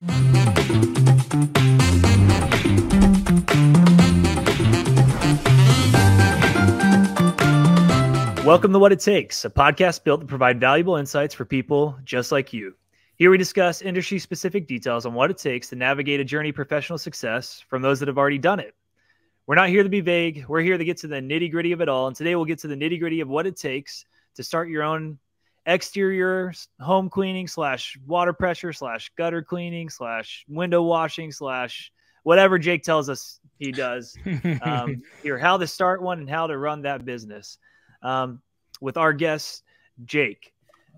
Welcome to What It Takes, a podcast built to provide valuable insights for people just like you. Here we discuss industry-specific details on what it takes to navigate a journey of professional success from those that have already done it. We're not here to be vague. We're here to get to the nitty-gritty of it all, and today we'll get to the nitty-gritty of what it takes to start your own exterior home cleaning / water pressure / gutter cleaning / window washing / whatever Jake tells us he does. Here, how to start one and how to run that business. With our guest, Jake.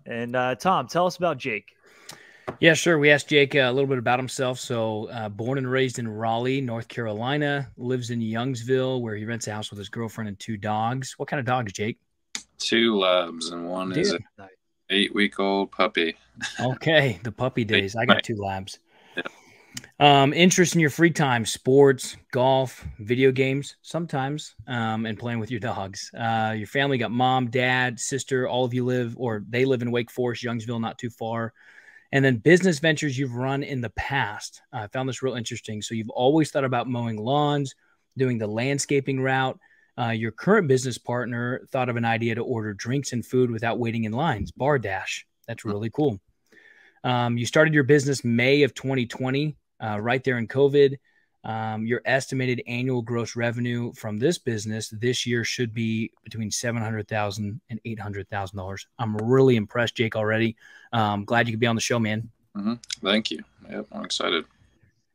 And Tom, tell us about Jake. Yeah, sure. We asked Jake a little bit about himself. So born and raised in Raleigh, North Carolina, lives in Youngsville, where he rents a house with his girlfriend and 2 dogs. What kind of dogs, Jake? 2 labs, and one is an 8-week-old puppy. Okay, the puppy days. I got 2 labs. Yeah. Interest in your free time: sports, golf, video games, sometimes, and playing with your dogs. Your family got mom, dad, sister. All of you live in Wake Forest, Youngsville, not too far. And then business ventures you've run in the past. I found this real interesting. So you've always thought about mowing lawns, doing the landscaping route. Your current business partner thought of an idea to order drinks and food without waiting in lines. Bar Dash. That's really cool. You started your business May of 2020, right there in COVID. Your estimated annual gross revenue from this business this year should be between $700,000 and $800,000. I'm really impressed, Jake, already. Glad you could be on the show, man. Mm-hmm. Thank you. Yep, I'm excited.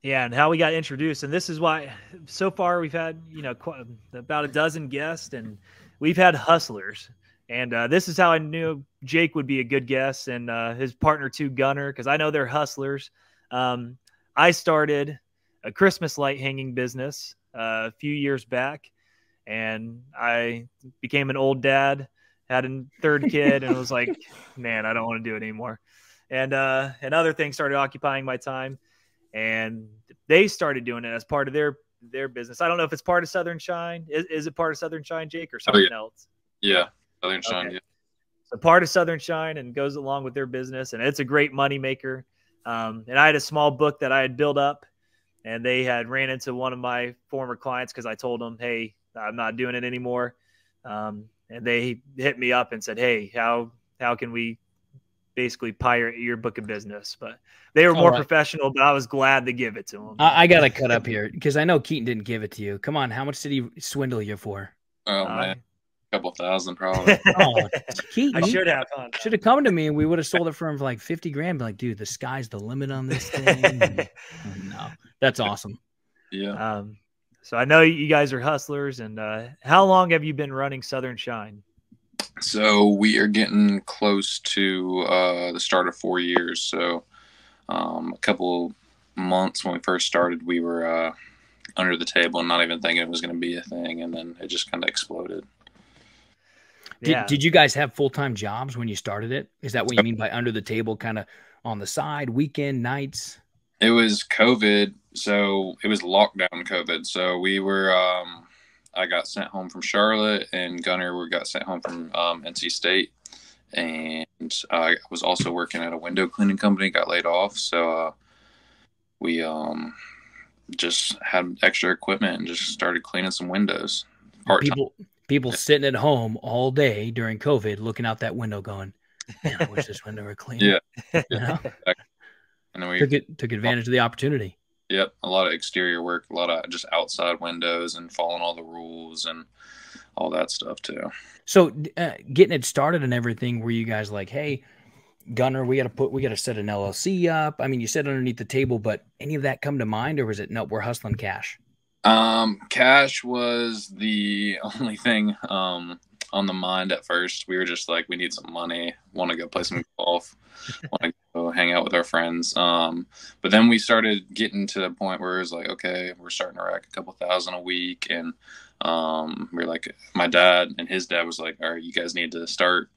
Yeah, and how we got introduced. And this is why so far we've had, about a dozen guests, and we've had hustlers. And this is how I knew Jake would be a good guest, and his partner too, Gunner, because I know they're hustlers. I started a Christmas light hanging business a few years back, and I became an old dad, had a 3rd kid, and was like, man, I don't want to do it anymore. And other things started occupying my time, and they started doing it as part of their business. I don't know if it's part of Southern Shine. Is it part of Southern Shine, Jake, or something else? Yeah, Southern Shine. Okay. Yeah. So part of Southern Shine and goes along with their business, and it's a great money maker. And I had a small book that I had built up, and they had ran into one of my former clients because I told them, hey, I'm not doing it anymore. And they hit me up and said, hey, how can we basically pirate your book of business? But they were more professional, but I was glad to give it to them. I got to cut up here because I know Keaton didn't give it to you. Come on. How much did he swindle you for? Oh, man. Couple thousand probably. Keaton, I should have come to me and we would have sold it for him for like $50,000. Be like, dude, the sky's the limit on this thing. No, that's awesome. Yeah. So I know you guys are hustlers, and how long have you been running Southern Shine? So we are getting close to the start of 4 years. So a couple months when we first started, we were under the table and not even thinking it was going to be a thing, and then it just kind of exploded. Did you guys have full-time jobs when you started it? Is that what you mean by under the table, kind of on the side, weekend, nights? It was COVID, so it was lockdown COVID. So we were, I got sent home from Charlotte, and Gunner got sent home from NC State. And I was also working at a window cleaning company, got laid off. So we just had extra equipment and just started cleaning some windows. People sitting at home all day during COVID, looking out that window going, man, I wish this window were clean. Yeah. You know? And then we took advantage of the opportunity. Yep. A lot of exterior work, a lot of just outside windows and following all the rules and all that stuff too. So getting it started and everything, were you guys like, hey, Gunner, we got to set an LLC up? I mean, you said underneath the table, but any of that come to mind, or was it, nope, we're hustling cash? Cash was the only thing on the mind at first. We were just like, we need some money, want to go play some golf, want to go hang out with our friends. But then we started getting to the point where it was like, okay, we're starting to rack a couple thousand a week. And we were like, my dad and his dad was like, all right, you guys need to start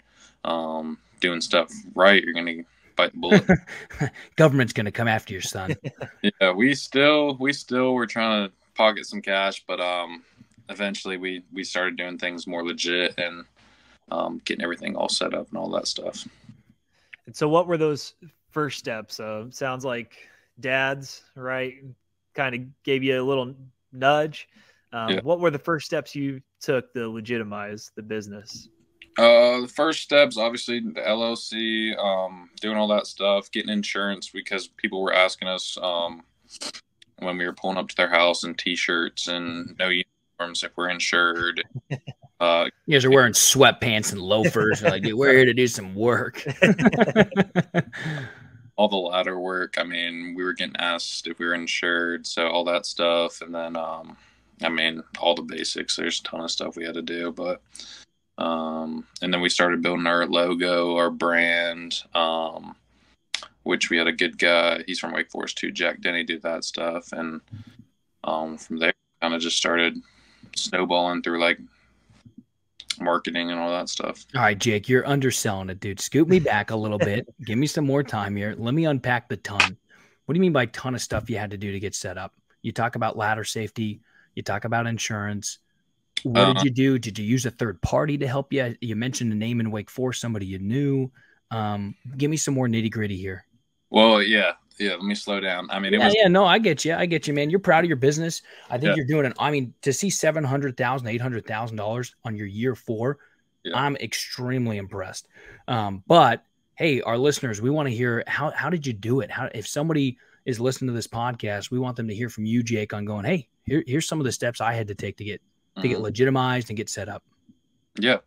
doing stuff right. You're going to bite the bullet. Government's going to come after your son. Yeah, we still were trying to pocket some cash, but eventually we started doing things more legit and getting everything all set up and all that stuff. And so what were those first steps? Sounds like dads, right? Kind of gave you a little nudge. What were the first steps you took to legitimize the business? The first steps, obviously, the LLC, doing all that stuff, getting insurance because people were asking us when we were pulling up to their house in T-shirts and no uniforms if we're insured. You guys are wearing sweatpants and loafers. Like, dude, we're here to do some work. All the ladder work. I mean, we were getting asked if we were insured, so all that stuff. And then, I mean, all the basics. There's a ton of stuff we had to do, but and then we started building our logo, our brand, which we had a good guy. He's from Wake Forest too, Jack Denny, did that stuff. And from there, kind of just started snowballing through like marketing and all that stuff. All right, Jake, you're underselling it, dude. Scoop me back a little bit. Give me some more time here. Let me unpack the ton. What do you mean by ton of stuff you had to do to get set up? You talk about ladder safety. You talk about insurance. What did you do? Did you use a third party to help you? You mentioned a name in Wake Forest, somebody you knew. Give me some more nitty gritty here. Well, yeah. Let me slow down. I mean, no, I get you, man. You're proud of your business. I think you're doing it. I mean, to see $700,000, $800,000 on your year 4, I'm extremely impressed. But hey, our listeners, we want to hear how did you do it? If somebody is listening to this podcast, we want them to hear from you, Jake, on going, hey, here's some of the steps I had to take to get legitimized and get set up. Yeah.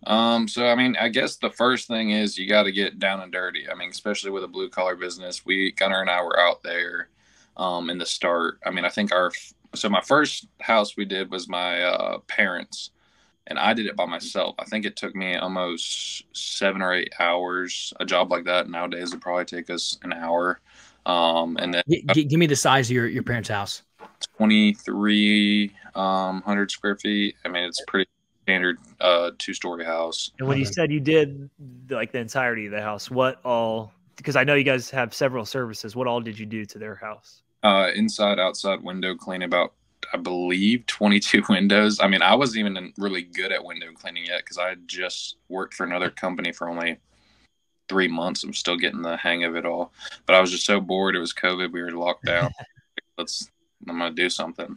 So, I mean, I guess the first thing is you got to get down and dirty. I mean, especially with a blue collar business, Gunnar and I were out there in the start. I mean, I think my first house we did was my parents, and I did it by myself. I think it took me almost 7 or 8 hours. A job like that nowadays would probably take us an hour. And then give me the size of your parents' house. 2,300 square feet. I mean, it's pretty standard 2-story house. And when you said you did like the entirety of the house, what all, because I know you guys have several services, what all did you do to their house? Inside, outside, window clean, about, I believe, 22 windows. I mean, I wasn't even really good at window cleaning yet because I had just worked for another company for only 3 months. I'm still getting the hang of it all. But I was just so bored. It was COVID. We were locked down. I'm going to do something.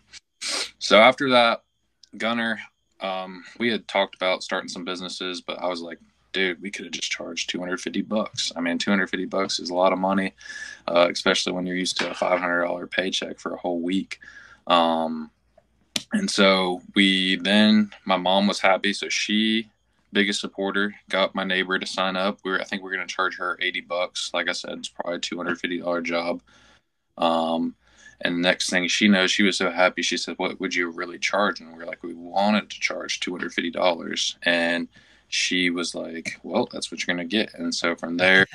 So after that, Gunnar, we had talked about starting some businesses, but I was like, dude, we could have just charged $250. I mean, $250 is a lot of money, especially when you're used to a $500 paycheck for a whole week. And so my mom was happy. So she, biggest supporter, got my neighbor to sign up. I think we're going to charge her $80. Like I said, it's probably a $250 job. And the next thing she knows, she was so happy. She said, what would you really charge? And we were like, we wanted to charge $250. And she was like, well, that's what you're going to get. And so from there,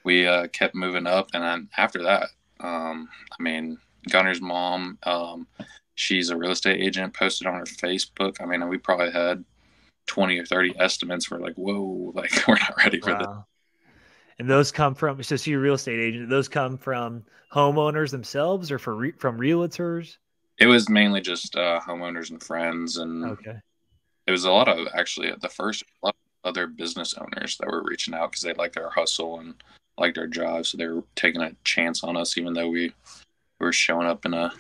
we kept moving up. And then after that, I mean, Gunnar's mom, she's a real estate agent, posted on her Facebook. I mean, we probably had 20 or 30 estimates. We're like, whoa, like we're not ready for this. And those come from, so you're a real estate agent, those come from homeowners themselves or from realtors? It was mainly just homeowners and friends. And it was a lot of, actually, a lot of other business owners that were reaching out because they liked our hustle and liked our job. So they were taking a chance on us, even though we were showing up in a.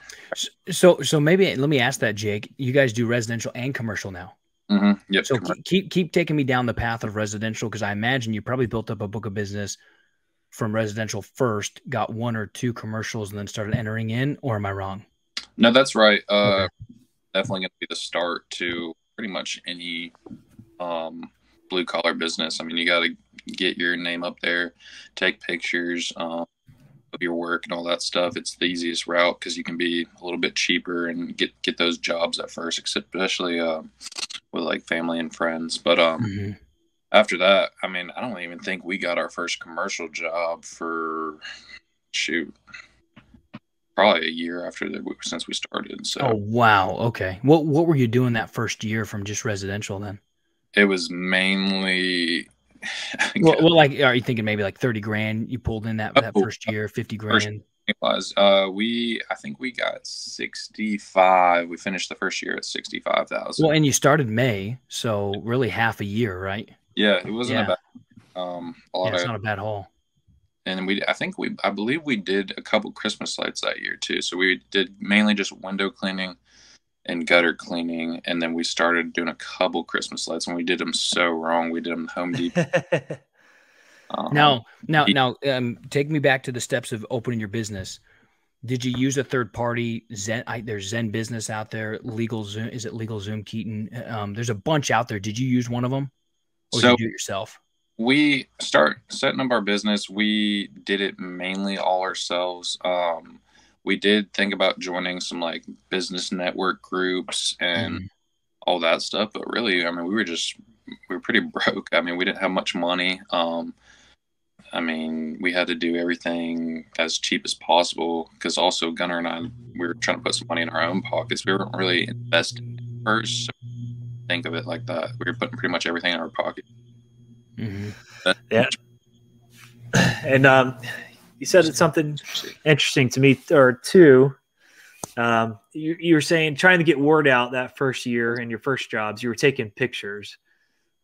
So maybe let me ask that, Jake. You guys do residential and commercial now. Mm-hmm. Yep. So keep taking me down the path of residential, because I imagine you probably built up a book of business from residential first, got 1 or 2 commercials, and then started entering in. Or am I wrong? No, that's right. Definitely going to be the start to pretty much any blue collar business. I mean, you got to get your name up there, take pictures of your work and all that stuff. It's the easiest route because you can be a little bit cheaper and get those jobs at first, especially with like family and friends. But after that, I mean, I don't even think we got our first commercial job for probably a year since we started. So. Oh wow, okay. What were you doing that first year from just residential then? It was mainly. Well, like, are you thinking maybe like 30 grand you pulled in that first year, 50 grand? It was. I think we got 65. We finished the first year at 65,000. Well, and you started May, so really half a year, right? Yeah, it wasn't a bad. It's not a bad haul. And I believe we did a couple Christmas lights that year too. So we did mainly just window cleaning and gutter cleaning, and then we started doing a couple Christmas lights, and we did them so wrong. We did them Home Depot. Now, take me back to the steps of opening your business. Did you use a third party? There's Zen Business out there. LegalZoom, is it LegalZoom, Keaton? There's a bunch out there. Did you use one of them, or did you do it yourself? We start setting up our business. We did it mainly all ourselves. We did think about joining some like business network groups and all that stuff, but really, I mean, we were pretty broke. I mean, we didn't have much money. I mean, we had to do everything as cheap as possible because also Gunnar and I, we were trying to put some money in our own pockets. We weren't really investing first. So think of it like that. We were putting pretty much everything in our pocket. Yeah. And you said it's something interesting to me, or two. You were saying trying to get word out that first year in your first jobs, you were taking pictures,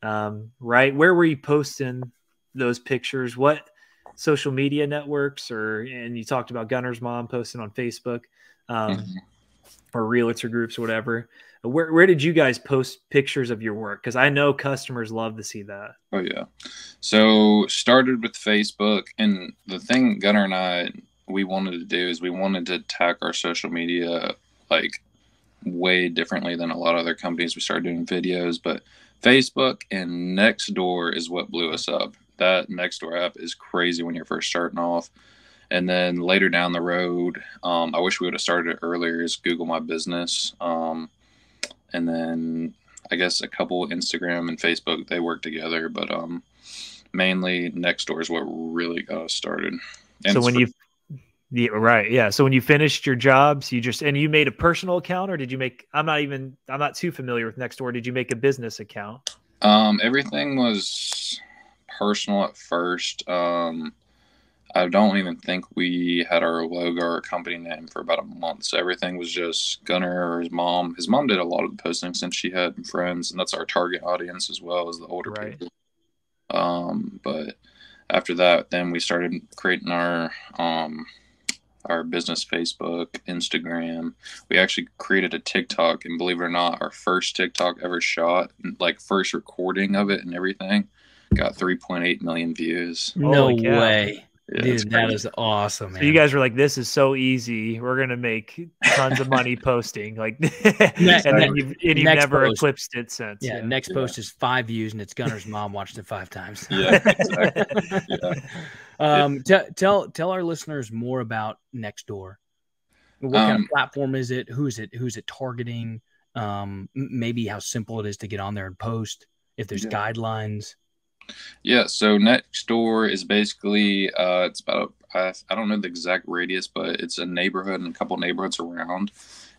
right? Where were you posting those pictures? What social media networks, and you talked about Gunnar's mom posting on Facebook, or realtor groups or whatever. Where did you guys post pictures of your work? Because I know customers love to see that. Oh, yeah. So started with Facebook. And the thing Gunnar and I, we wanted to do is we wanted to attack our social media like way differently than a lot of other companies. We started doing videos, but Facebook and Nextdoor is what blew us up. That Nextdoor app is crazy when you're first starting off. And then later down the road, I wish we would have started it earlier, is Google My Business. And then I guess a couple Instagram and Facebook, they work together, but mainly Nextdoor is what really got us started. And so when So when you finished your jobs, you made a personal account, or did you make, I'm not too familiar with Nextdoor. Did you make a business account? Everything was personal at first. I don't even think we had our logo or company name for about a month. So everything was just Gunnar or his mom. His mom did a lot of the posting since she had friends, and that's our target audience as well as the older people. But after that, then we started creating our business Facebook, Instagram. We actually created a TikTok, and believe it or not, our first TikTok ever shot, like first recording of it and everything, got 3.8 million views. No way. Yeah, dude, that is awesome, man. So you guys were like, this is so easy. We're going to make tons of money posting. Like, and then you've never eclipsed it since. Yeah, next post is 5 views, and it's Gunnar's mom watched it 5 times. Yeah, exactly. Tell our listeners more about Nextdoor. What kind of platform is it? Who's it targeting? Maybe how simple it is to get on there and post, if there's guidelines. Yeah, so Nextdoor is basically it's about I don't know the exact radius, but it's a neighborhood and a couple neighborhoods around,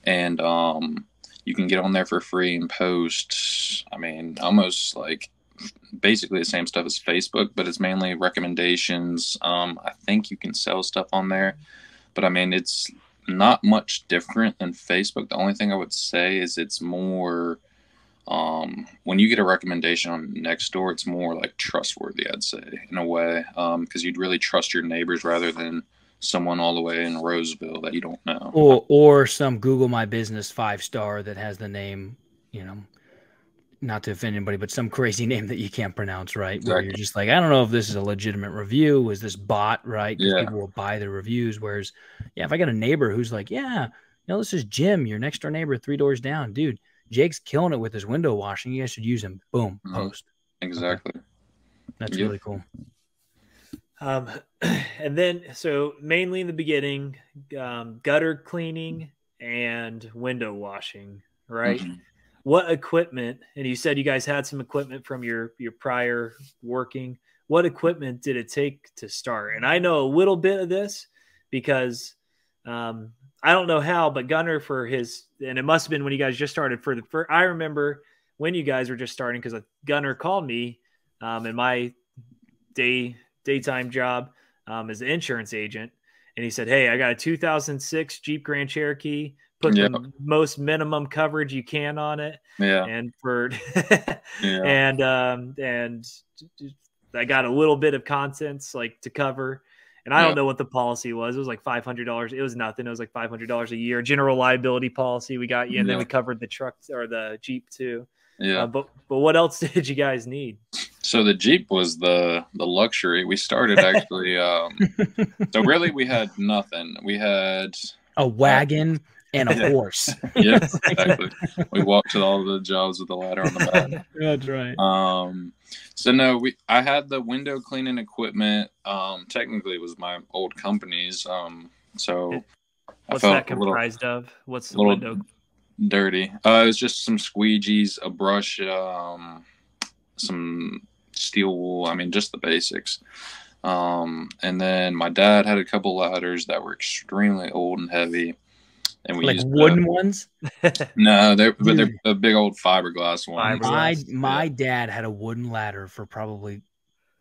and you can get on there for free and post. I mean, almost like basically the same stuff as Facebook, but it's mainly recommendations. I think you can sell stuff on there, but I mean it's not much different than Facebook. The only thing I would say is it's more. When you get a recommendation on Nextdoor, it's more like trustworthy, I'd say, in a way, because you'd really trust your neighbors rather than someone all the way in Roseville that you don't know. Or some Google My Business 5-star that has the name, not to offend anybody, but some crazy name that you can't pronounce, right? Exactly. Where you're just like, I don't know if this is a legitimate review. Is this bot, right? Because people will buy the reviews. Whereas, if I got a neighbor who's like, this is Jim, your next door neighbor 3 doors down, dude. Jake's killing it with his window washing. You guys should use him. Boom, post. Exactly. Okay. That's really cool. And then, so mainly in the beginning, gutter cleaning and window washing, right? What equipment, and you said you guys had some equipment from your prior working. What equipment did it take to start? And I know a little bit of this because I don't know how, but Gunnar and it must have been when you guys just started I remember when you guys were just starting, because Gunnar called me in my daytime job as an insurance agent. And he said, hey, I got a 2006 Jeep Grand Cherokee, put the most minimum coverage you can on it. Yeah. And and I got a little bit of contents like to cover. And I don't know what the policy was. It was like $500. It was nothing. It was like $500 a year. General liability policy we got you, and then we covered the truck or the Jeep too. Yeah. But what else did you guys need? So the Jeep was the luxury. We started actually. So really, we had nothing. We had a wagon and a horse. Yeah, exactly. We walked to all the jobs with the ladder on the back. That's right. So no, I had the window cleaning equipment. Technically, it was my old company's. So what's that comprised of? What's the window? Dirty. It was just some squeegees, a brush, some steel wool. I mean, just the basics. And then my dad had a couple ladders that were extremely old and heavy. And we used wooden ones? No, they're a big old fiberglass one. My dad had a wooden ladder for probably,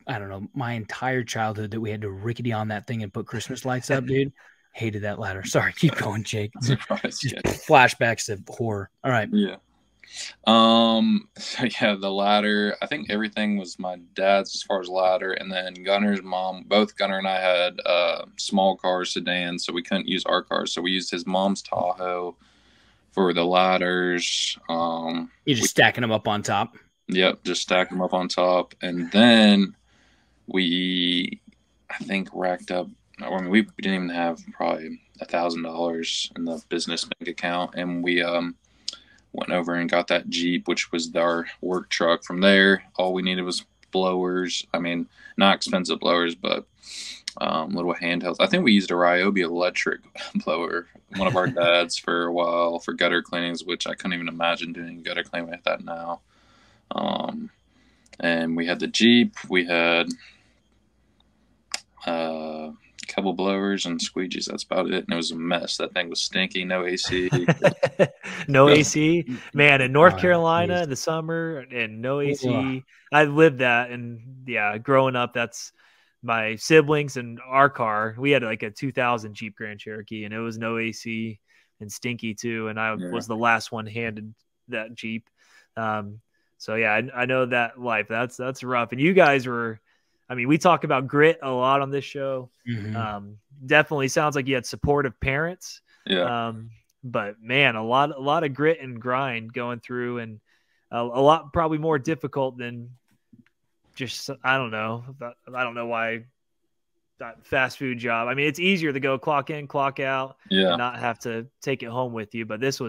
I don't know, my entire childhood that we had to rickety on that thing and put Christmas lights up, dude. Hated that ladder. Sorry, keep going, Jake. Flashbacks to horror. All right. Yeah. So yeah, the ladder, I think everything was my dad's as far as ladder, and then Gunner's mom, both Gunner and I had small cars, sedans, so we couldn't use our cars, so we used his mom's Tahoe for the ladders. You're just stacking them up on top? Yep, just stacking them up on top. And then we, I think, racked up, I mean, we didn't even have probably $1,000 in the business bank account, and we went over and got that Jeep, which was our work truck. From there, all we needed was blowers. I mean, not expensive blowers, but little handhelds. I think we used a Ryobi electric blower, one of our dads, for a while for gutter cleanings, which I couldn't even imagine doing gutter cleaning like that now. And we had the Jeep. We had a couple blowers and squeegees. That's about it. And it was a mess. That thing was stinky. No AC. No AC, man. In North Carolina in the summer, and no AC. I lived that, and yeah, growing up, that's my siblings and our car. We had like a 2000 Jeep Grand Cherokee, and it was no AC and stinky too. And I was the last one handed that Jeep. So yeah, I know that life. That's rough. And you guys were, I mean, we talk about grit a lot on this show. Mm-hmm. Definitely sounds like you had supportive parents. Yeah. But man, a lot of grit and grind going through, and a lot probably more difficult than just, I don't know why that fast food job. I mean, it's easier to go clock in, clock out, and not have to take it home with you. But this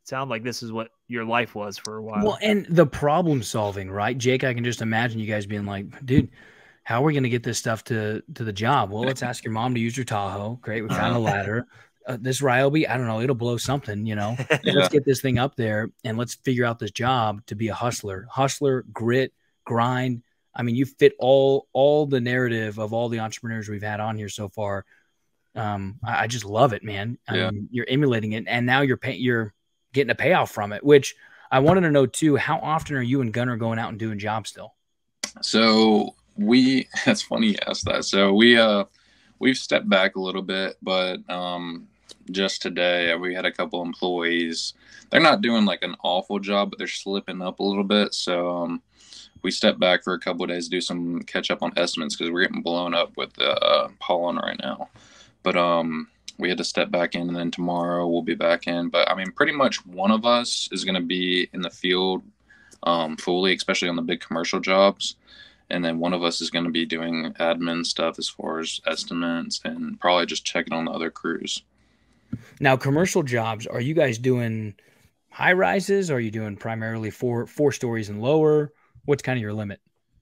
sound like this is what your life was for a while. Well, and the problem solving, right, Jake? I can just imagine you guys being like, dude, how are we going to get this stuff to the job? Well, let's ask your mom to use your Tahoe. Great, we found a ladder. This Ryobi, I don't know, it'll blow something, you know. Let's get this thing up there, and let's figure out this job to be a hustler. Hustler, grit, grind. I mean, you fit all the narrative of all the entrepreneurs we've had on here so far. I just love it, man. I mean, you're emulating it, and now you're getting a payoff from it, which I wanted to know too. How often are you and Gunner going out and doing jobs still? So that's funny you asked that. So we've stepped back a little bit, but just today we had a couple employees. They're not doing like an awful job, but they're slipping up a little bit. So we stepped back for a couple of days to do some catch up on estimates because we're getting blown up with pollen right now. But we had to step back in, and then tomorrow we'll be back in. But I mean, pretty much one of us is going to be in the field fully, especially on the big commercial jobs. And then one of us is going to be doing admin stuff as far as estimates and probably just checking on the other crews. Now, commercial jobs, are you guys doing high rises? Or are you doing primarily four stories and lower? What's kind of your limit?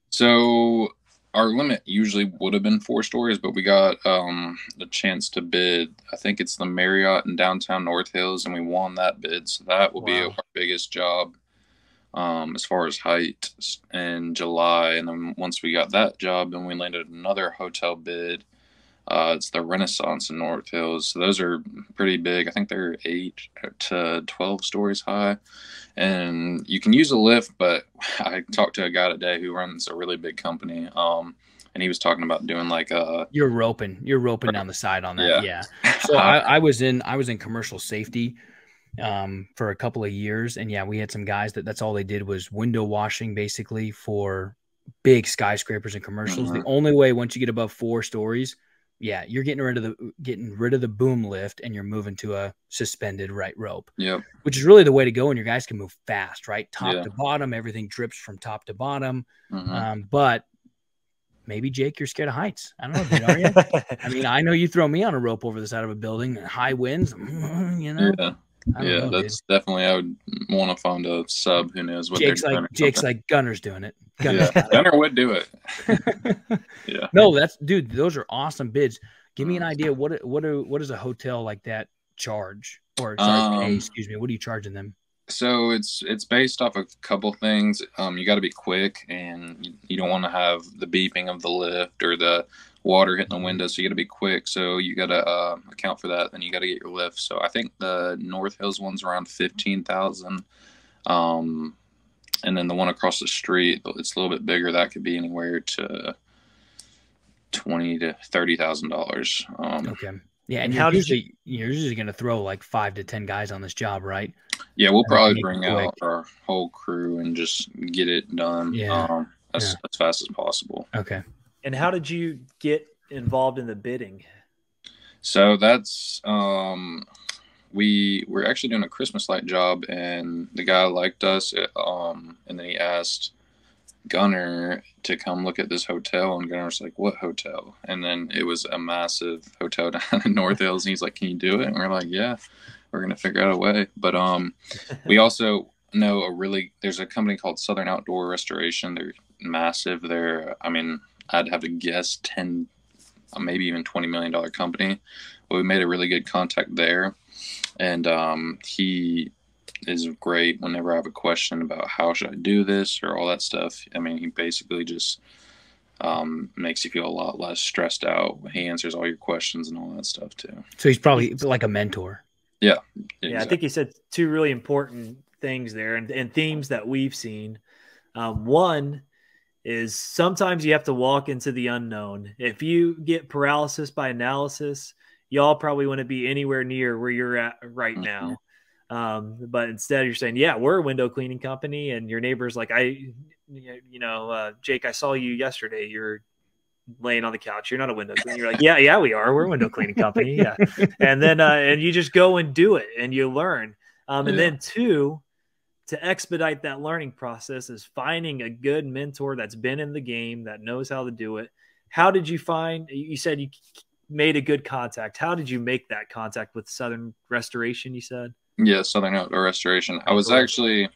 So our limit usually would have been 4 stories, but we got the chance to bid. I think it's the Marriott in downtown North Hills, and we won that bid. So that will be our biggest job as far as height in July. And then once we got that job, then we landed another hotel bid. It's the Renaissance in North Hills. So those are pretty big. I think they're 8 to 12 stories high. And you can use a lift, but I talked to a guy today who runs a really big company. And he was talking about doing like you're roping down the side on that. Yeah. So I was in commercial safety for a couple of years, and we had some guys that's all they did was window washing basically for big skyscrapers and commercials. The only way once you get above 4 stories yeah, you're getting rid of the boom lift, and you're moving to a suspended right rope. Yep. Which is really the way to go, and your guys can move fast, right? Top Yeah. to bottom, everything drips from top to bottom. Mm-hmm. But maybe, Jake, you're scared of heights. I don't know, dude, are you? I mean, I know you throw me on a rope over the side of a building, high winds, you know. Yeah. I don't know, that's definitely. I would want to find a sub who knows what Jake's they're doing. Jake's like Gunner's doing it. Yeah, Gunner would do it. Yeah. No, dude. Those are awesome bids. Give me an idea. What does a hotel like that charge? Or sorry, pay, excuse me. What are you charging them? So it's based off a couple things. You got to be quick, and you don't want to have the beeping of the lift or the water hitting the window. So you got to be quick. So you got to account for that. Then you got to get your lift. So I think the North Hills one's around 15,000. And then the one across the street, it's a little bit bigger. That could be anywhere to $20,000 to $30,000. Okay. Yeah, and you're usually going to throw like 5 to 10 guys on this job, right? Yeah, we'll probably bring out our whole crew and just get it done as fast as possible. Okay. And how did you get involved in the bidding? So that's we were actually doing a Christmas light job, and the guy liked us, and then he asked Gunner to come look at this hotel, and Gunner was like, "What hotel?" And then it was a massive hotel down in North Hills, and he's like, "Can you do it?" And we're like, "Yeah, we're gonna figure out a way." But we also know there's a company called Southern Outdoor Restoration. They're massive. I'd have to guess 10, maybe even $20 million company. But we made a really good contact there, and he is great whenever I have a question about how should I do this or all that stuff. I mean, he basically just makes you feel a lot less stressed out. He answers all your questions and all that stuff too. So he's probably like a mentor. Yeah. Exactly. Yeah, I think he said two really important things there and themes that we've seen. One is sometimes you have to walk into the unknown. If you get paralysis by analysis, y'all probably want to be anywhere near where you're at right now. But instead you're saying, yeah, we're a window cleaning company, and your neighbor's like, Jake, I saw you yesterday. You're laying on the couch. You're not a window cleaner. You're like, yeah, we are. We're a window cleaning company. Yeah. And then, and you just go and do it and you learn. And then two, to expedite that learning process is finding a good mentor that's been in the game, that knows how to do it. How did you find, you said you made a good contact. How did you make that contact with Southern Restoration, you said? Yeah, Southern Outdoor Restoration. I was actually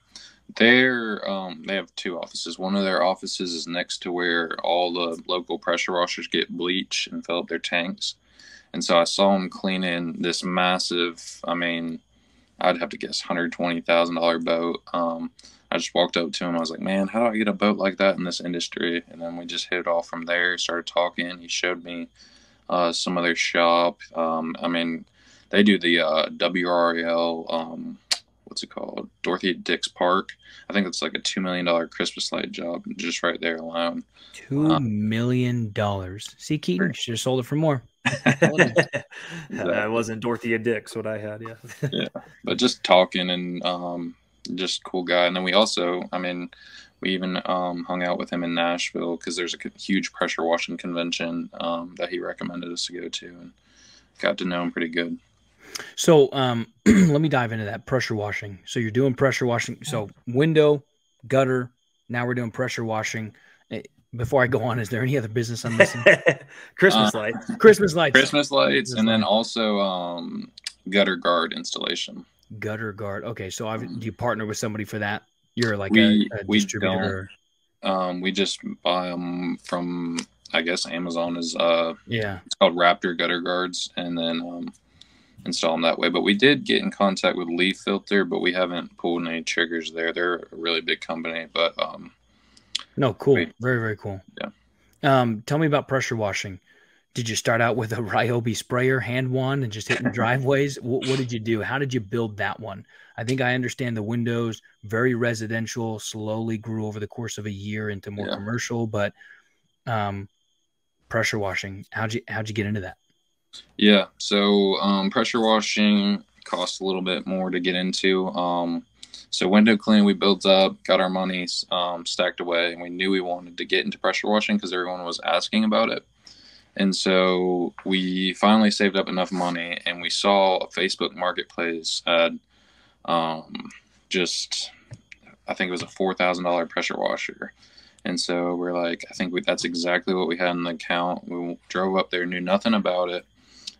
there. They have two offices. One of their offices is next to where all the local pressure washers get bleach and fill up their tanks. And so I saw them cleaning this massive, I'd have to guess $120,000 boat. I just walked up to him. I was like, "Man, how do I get a boat like that in this industry?" And then we just hit it off from there, started talking. He showed me some of their shop. They do the WRL, what's it called? Dorothy Dix Park. I think it's like a $2 million Christmas light job just right there alone. $2 million. See, Keaton, should have sold it for more. Exactly. That wasn't Dorothy Dix what I had. Yeah. Yeah. But just talking and just cool guy. And then we also, we even hung out with him in Nashville because there's a huge pressure washing convention that he recommended us to go to, and got to know him pretty good. So let me dive into that pressure washing. So you're doing pressure washing. So window, gutter. Now we're doing pressure washing. Before I go on, is there any other business I'm missing? Christmas lights. Christmas lights. Christmas lights, and then also gutter guard installation. Gutter guard. Okay, so do you partner with somebody for that? You're like a distributor. We just buy them from, I guess, Amazon is it's called Raptor Gutter Guards, and then install them that way. But we did get in contact with Leaf Filter, but we haven't pulled any triggers there. They're a really big company, but no, cool. Very, very cool. Yeah. Tell me about pressure washing. Did you start out with a Ryobi sprayer, hand one, and just hitting driveways? What did you do? How did you build that one? I think I understand the windows, very residential, slowly grew over the course of a year into more commercial, but pressure washing, how'd you get into that? Yeah. So pressure washing costs a little bit more to get into. So window cleaning, we built up, got our money stacked away, and we knew we wanted to get into pressure washing because everyone was asking about it. And so we finally saved up enough money, and we saw a Facebook Marketplace ad, just, I think it was a $4,000 pressure washer. And so we're like, I think that's exactly what we had in the account. We drove up there, knew nothing about it,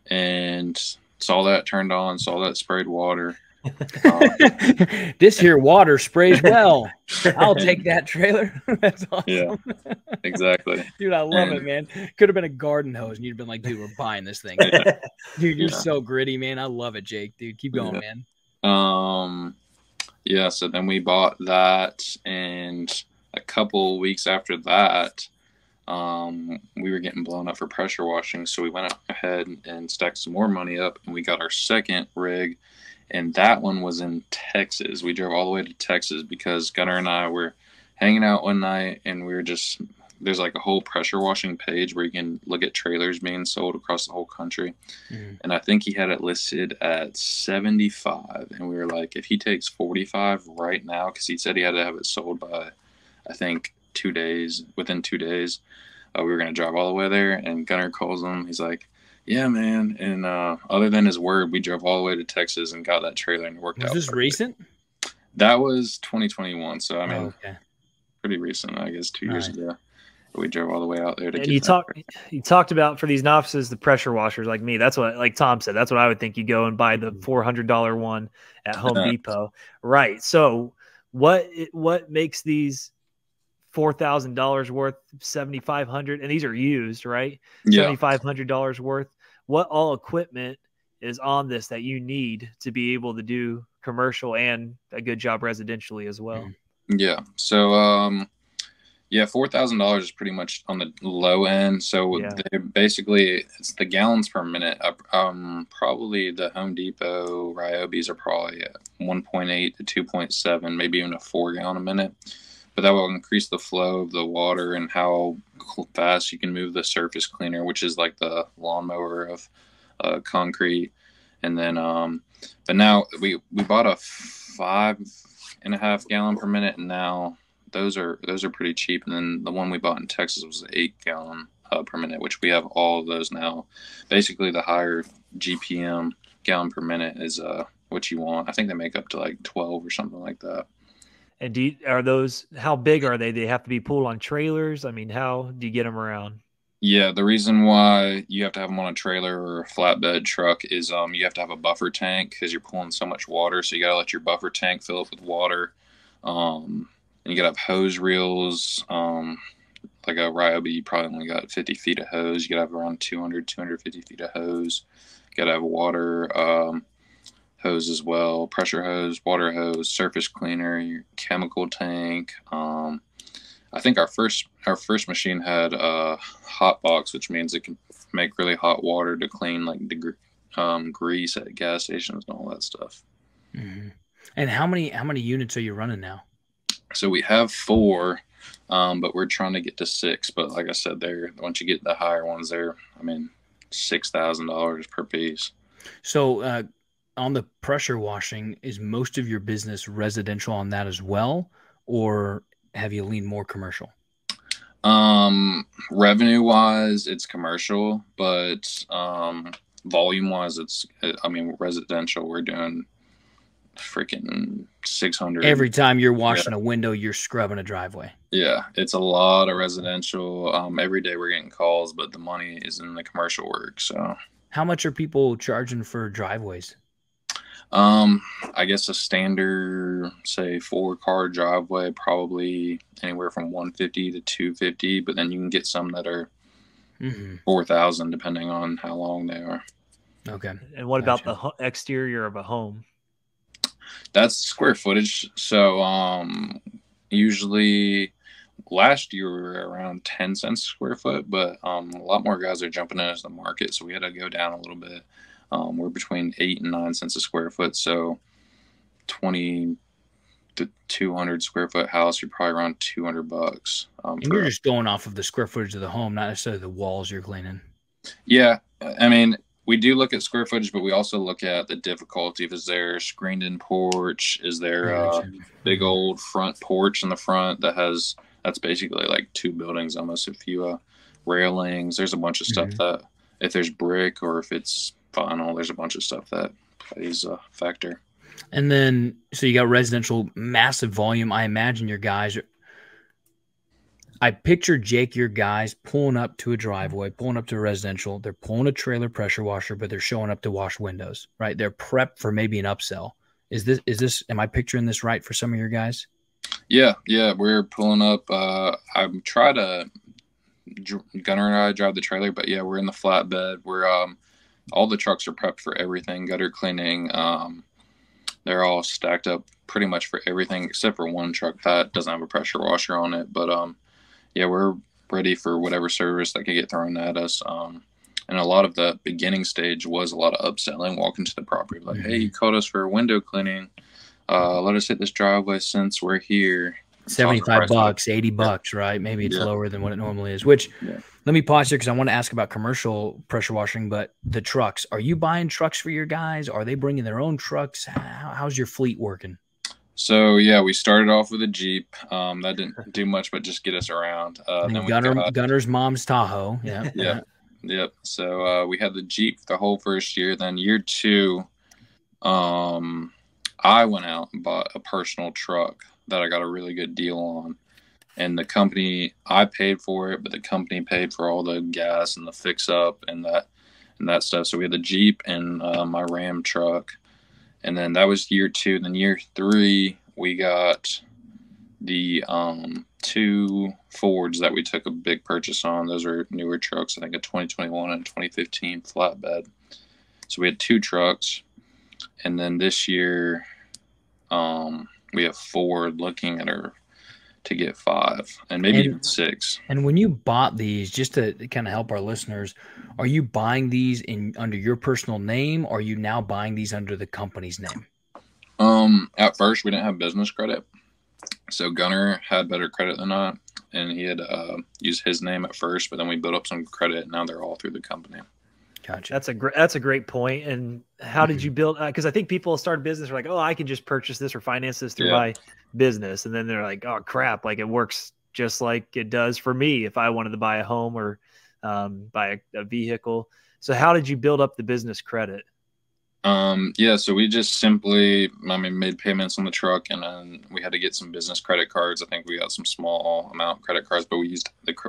and saw that turned on, saw that sprayed water. This here water sprays well. I'll take that trailer. That's awesome. Yeah, exactly. Dude, I love it, man. Could have been a garden hose, and you'd been like, dude, we're buying this thing. Yeah. Dude, you're so gritty, man. I love it, Jake. Dude, keep going, man. Yeah, so then we bought that, and a couple weeks after that, we were getting blown up for pressure washing, so we went ahead and stacked some more money up, and we got our second rig, and that one was in Texas. We drove all the way to Texas because Gunnar and I were hanging out one night, and we were just, there's like a whole pressure washing page where you can look at trailers being sold across the whole country. And I think he had it listed at 75, and we were like, if he takes 45 right now, because he said he had to have it sold by, I think, 2 days, within 2 days, we were going to drive all the way there. And Gunnar calls him. He's like, yeah, man. And other than his word, we drove all the way to Texas and got that trailer, and it worked out. Was this recent? That was 2021. So, I mean, okay. Pretty recent, I guess, 2 years ago. But we drove all the way out there to and get you talked about, for these novices, the pressure washers like me. That's what, like Tom said, that's what I would think. You go and buy the $400 one at Home Depot. Right. So what makes these $4,000 worth, $7,500, and these are used, right? Yeah. $7,500 worth. What all equipment is on this that you need to be able to do commercial and a good job residentially as well? Yeah. So, yeah, $4,000 is pretty much on the low end. So they basically, it's the gallons per minute. Probably the Home Depot Ryobis are probably at 1.8 to 2.7, maybe even a 4 gallon a minute. But that will increase the flow of the water and how fast you can move the surface cleaner, which is like the lawnmower of concrete. And then, but now we bought a 5.5 gallon per minute, and now those are pretty cheap. And then the one we bought in Texas was 8 gallon per minute, which we have all of those now. Basically, the higher GPM gallon per minute is what you want. I think they make up to like 12 or something like that. And are those, how big are they? Do they have to be pulled on trailers? I mean, how do you get them around? Yeah, the reason why you have to have them on a trailer or a flatbed truck is you have to have a buffer tank because you're pulling so much water. So you got to let your buffer tank fill up with water. And you got to have hose reels. Like a Ryobi, you probably only got 50 feet of hose. You got to have around 250 feet of hose. You got to have water hose as well, pressure hose, water hose, surface cleaner, your chemical tank. I think our first machine had a hot box, which means it can make really hot water to clean like grease at gas stations and all that stuff. And how many units are you running now? So we have 4, but we're trying to get to 6. But like I said, once you get the higher ones, they're, I mean, $6,000 per piece. So on the pressure washing, is most of your business residential on that as well, or have you leaned more commercial? Revenue wise, it's commercial, but volume wise, I mean, residential. We're doing freaking 600 every time you're washing a window, you're scrubbing a driveway. Yeah, it's a lot of residential. Every day we're getting calls, but the money is in the commercial work. So how much are people charging for driveways? I guess a standard, say 4-car driveway, probably anywhere from 150 to 250, but then you can get some that are 4,000 depending on how long they are. Okay. And what about the exterior of a home? That's square footage. So, usually last year we were around 10 cents a square foot, but a lot more guys are jumping into the market, so we had to go down a little bit. We're between 8 and 9 cents a square foot. So 20 to 200 square foot house, you're probably around $200. And you're just going off of the square footage of the home, not necessarily the walls you're cleaning. Yeah. I mean, we do look at square footage, but we also look at the difficulty. Is there a screened in porch? Is there a big old front porch in the front that's basically like 2 buildings almost if you railings. There's a bunch of stuff that if there's brick or if it's vinyl, there's a bunch of stuff that plays a factor. And then, so you got residential, massive volume. I imagine your guys are, I picture Jake, your guys pulling up to a driveway, pulling up to a residential. They're pulling a trailer pressure washer, but they're showing up to wash windows, right? They're prepped for maybe an upsell. Is this, am I picturing this right for some of your guys? Yeah. We're pulling up. I'm trying to, Gunner and I drive the trailer, but yeah, we're in the flatbed. We're, all the trucks are prepped for everything, gutter cleaning. They're all stacked up pretty much for everything except for one truck that doesn't have a pressure washer on it. But, yeah, we're ready for whatever service that could get thrown at us. And a lot of the beginning stage was a lot of upselling, walking to the property, like, hey, you called us for window cleaning. Let us hit this driveway since we're here. $75, $80, right? Maybe it's lower than what it normally is, which let me pause here because I want to ask about commercial pressure washing, but the trucks, are you buying trucks for your guys? Are they bringing their own trucks? How's your fleet working? So, yeah, we started off with a Jeep. That didn't do much but just get us around. Then Gunner's mom's Tahoe. Yeah. Yep. So, we had the Jeep the whole first year. Then year 2, I went out and bought a personal truck that I got a really good deal on. And the company, I paid for it, but the company paid for all the gas and the fix-up and that stuff. So, we had the Jeep and my Ram truck. And then that was year 2. Then year 3, we got the 2 Fords that we took a big purchase on. Those are newer trucks, I think a 2021 and 2015 flatbed. So we had 2 trucks. And then this year, we have 4 looking at her to get 5 and maybe even 6. And when you bought these, just to kind of help our listeners, are you buying these under your personal name, or are you now buying these under the company's name? At first we didn't have business credit. So Gunner had better credit than I, and he had used his name at first, but then we built up some credit and now they're all through the company. Gotcha. That's a great point. And how did you build? Because I think people start business are like, oh, I can just purchase this or finance this through my business, and then they're like, oh crap, like it works just like it does for me if I wanted to buy a home or buy a vehicle. So how did you build up the business credit? Yeah, so we just simply, made payments on the truck, and then we had to get some business credit cards. I think we got some small amount credit cards, but we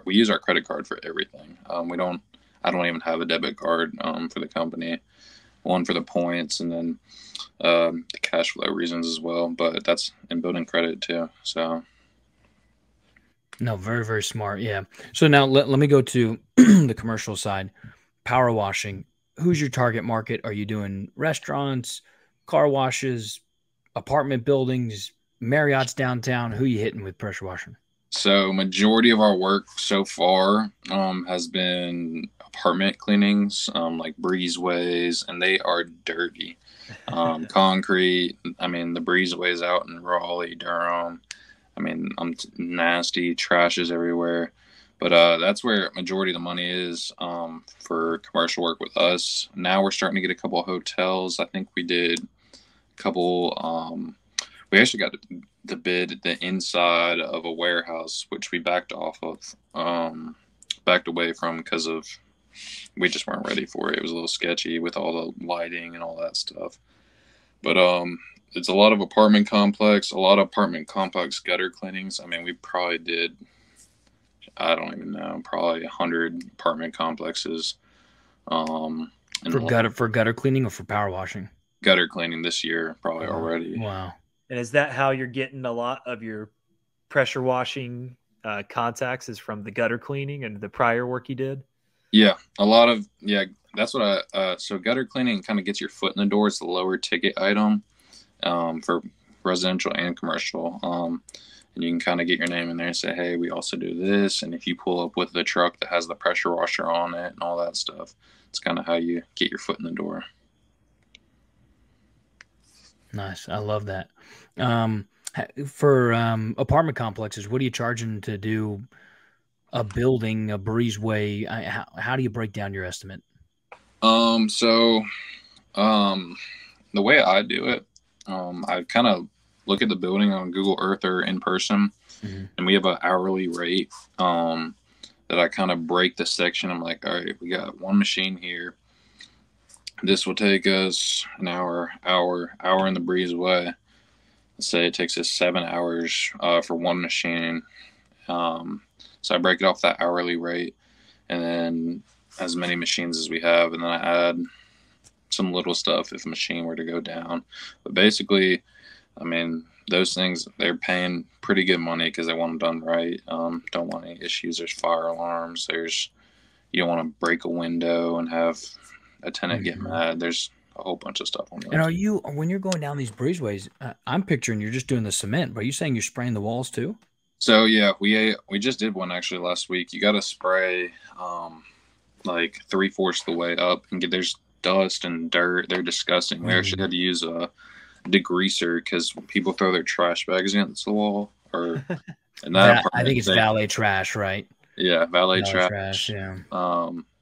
use our credit card for everything. I don't even have a debit card for the company, one for the points, and then the cash flow reasons as well. But that's in building credit too. So, no, very, very smart. Yeah. So now let me go to the commercial side. Power washing. Who's your target market? Are you doing restaurants, car washes, apartment buildings, Marriott's downtown? Who are you hitting with pressure washing? So majority of our work so far has been apartment cleanings, like breezeways, and they are dirty. Concrete. The breezeways out in Raleigh, Durham. Nasty, trash is everywhere. But that's where majority of the money is for commercial work with us. Now we're starting to get a couple of hotels. I think we did a couple. We actually got the bid the inside of a warehouse, which we backed away from because we just weren't ready for it. It was a little sketchy with all the lighting and all that stuff. But it's a lot of apartment complex gutter cleanings. We probably did, I don't even know, probably 100 apartment complexes. For gutter cleaning or for power washing? Gutter cleaning this year, probably already. Wow. And is that how you're getting a lot of your pressure washing contacts, is from the gutter cleaning and the prior work you did? Yeah, that's what so gutter cleaning kind of gets your foot in the door. It's the lower ticket item for residential and commercial. And you can kind of get your name in there and say, hey, we also do this. And if you pull up with the truck that has the pressure washer on it and all that stuff, it's kind of how you get your foot in the door. Nice. I love that. For apartment complexes, what are you charging to do a building, a breezeway? How do you break down your estimate? The way I do it, I kind of look at the building on Google Earth or in person, and we have an hourly rate that that I kind of break the section. I'm like, all right, we got one machine here. This will take us an hour in the breezeway. Let's say it takes us 7 hours for one machine. So I break it off that hourly rate, and then as many machines as we have, and then I add some little stuff if a machine were to go down. But basically, I mean, those things, they're paying pretty good money because they want them done right. Don't want any issues. There's fire alarms. You don't want to break a window and have a tenant get mad. There's a whole bunch of stuff on there. And when you're going down these breezeways, I'm picturing you're just doing the cement, but are you saying you're spraying the walls too? So yeah, we just did one actually last week. You got to spray like 3/4 the way up, and there's dust and dirt. They're disgusting. We actually had to use a degreaser because people throw their trash bags against the wall, and I think it's valet trash, right? Yeah, valet trash. Yeah.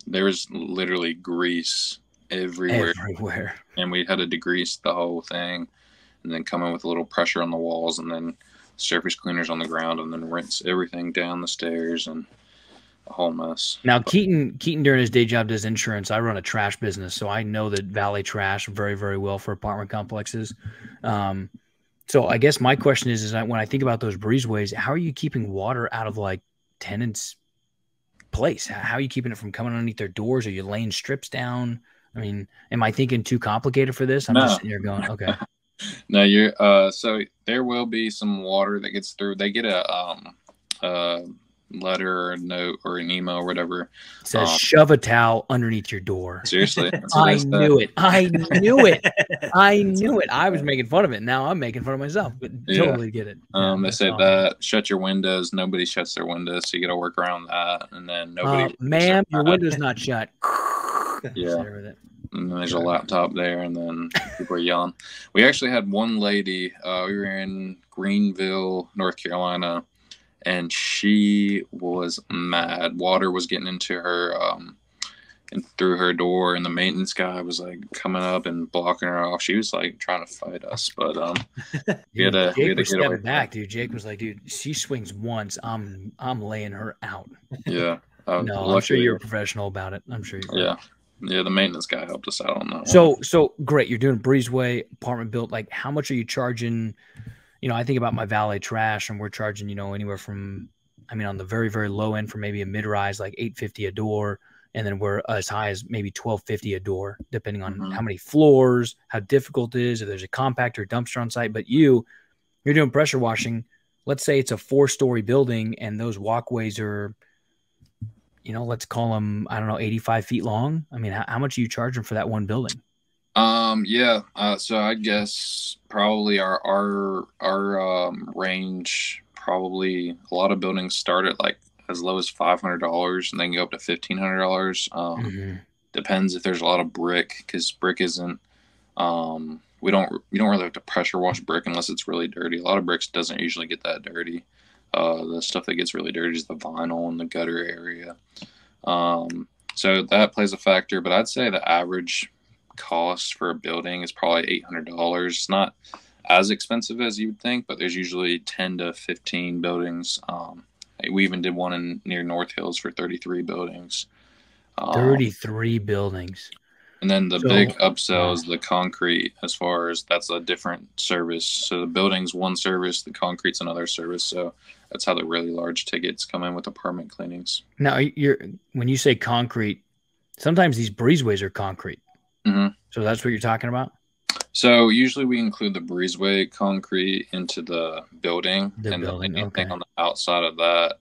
There was literally grease everywhere, and we had to degrease the whole thing, and then come in with a little pressure on the walls, and then surface cleaners on the ground, and then rinse everything down the stairs, and a whole mess. Now, Keaton during his day job does insurance. I run a trash business, so I know that valet trash very, very well for apartment complexes. So I guess my question is when I think about those breezeways, how are you keeping water out of like tenants' place? How are you keeping it from coming underneath their doors? Are you laying strips down? I mean, am I thinking too complicated for this? I'm just sitting here going, okay. No, you're so there will be some water that gets through. They get a letter or a note or an email or whatever. It says shove a towel underneath your door. Seriously. I knew it. I knew it. I knew it. I was making fun of it. Now I'm making fun of myself, but totally get it. They said that shut your windows. Nobody shuts their windows, so you got to work around that. And then nobody. Ma'am, your window's not shut. Yeah. And then there's a laptop there, and then people are yelling. We actually had one lady. We were in Greenville, North Carolina, and she was mad. Water was getting into her and through her door, and the maintenance guy was like coming up and blocking her off. She was like trying to fight us, but Jake was stepping back, dude. Jake was like, dude, she swings once, I'm laying her out. Yeah. No, I'm sure you're a professional about it. I'm sure you're right. Yeah, the maintenance guy helped us out on that one. So great. You're doing breezeway, apartment built. Like, how much are you charging? You know, I think about my valet trash, and we're charging, you know, anywhere from, I mean, on the very, very low end for maybe a mid-rise, like $850 a door. And then we're as high as maybe $1,250 a door, depending on how many floors, how difficult it is, if there's a compactor, dumpster on site. But you're doing pressure washing. Let's say it's a 4-story building, and those walkways are, you know, let's call them, I don't know, 85 feet long. I mean, how much are you charging for that one building? So I guess probably our range, probably a lot of buildings start at like as low as $500 and then go up to $1,500. Depends if there's a lot of brick, because brick isn't, you don't really have to pressure wash brick unless it's really dirty. A lot of bricks doesn't usually get that dirty. The stuff that gets really dirty is the vinyl in the gutter area. So that plays a factor, but I'd say the average cost for a building is probably $800. It's not as expensive as you would think, but there's usually 10 to 15 buildings. We even did one near North Hills for 33 buildings. 33 buildings. And then the big upsell is the concrete, as far as that's a different service. So the building's one service, the concrete's another service. So that's how the really large tickets come in with apartment cleanings. Now, when you say concrete, sometimes these breezeways are concrete. So that's what you're talking about? So usually we include the breezeway concrete into the building. Then anything on the outside of that,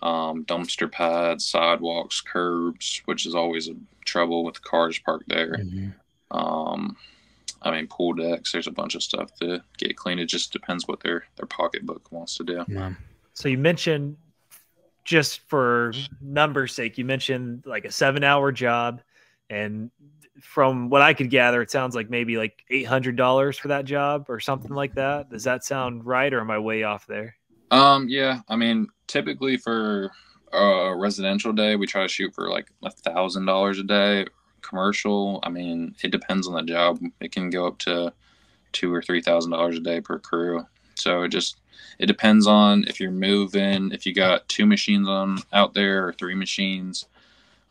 dumpster pads, sidewalks, curbs, which is always a trouble with cars parked there. I mean, pool decks, there's a bunch of stuff to get clean. It just depends what their pocketbook wants to do. So you mentioned, just for numbers sake, you mentioned like a 7-hour job, and from what I could gather, it sounds like maybe like $800 for that job or something like that. Does that sound right, or am I way off there? Yeah, I mean, typically for a residential day, we try to shoot for like $1,000 a day. Commercial, I mean, it depends on the job. It can go up to $2,000 or $3,000 a day per crew. So it depends on if you're moving, if you got 2 machines on out there or 3 machines.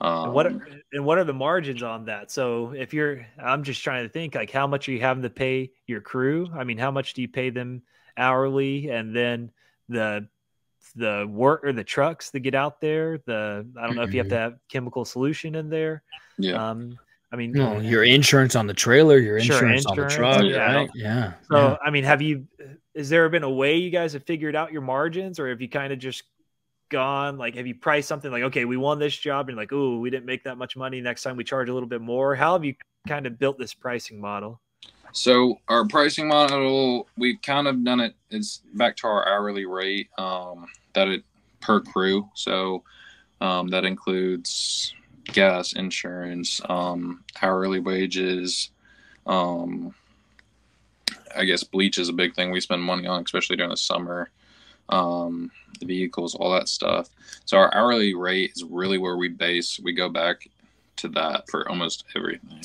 And what are the margins on that? So if I'm just trying to think, like, how much are you having to pay your crew? I mean, how much do you pay them hourly? And then the work or the trucks that get out there, I don't know if you have to have chemical solution in there. Yeah. I mean, No, your insurance on the trailer, your sure, insurance on the truck, right? Yeah. So, I mean, has there been a way you guys have figured out your margins, or have you kind of just gone, like, have you priced something like, okay, we won this job and like, oh, we didn't make that much money, next time we charge a little bit more? How have you kind of built this pricing model? So our pricing model, we've kind of done it, it's back to our hourly rate per crew. So that includes gas, insurance, hourly wages. I guess bleach is a big thing we spend money on, especially during the summer. The vehicles, all that stuff. So our hourly rate is really where we go back to that for almost everything.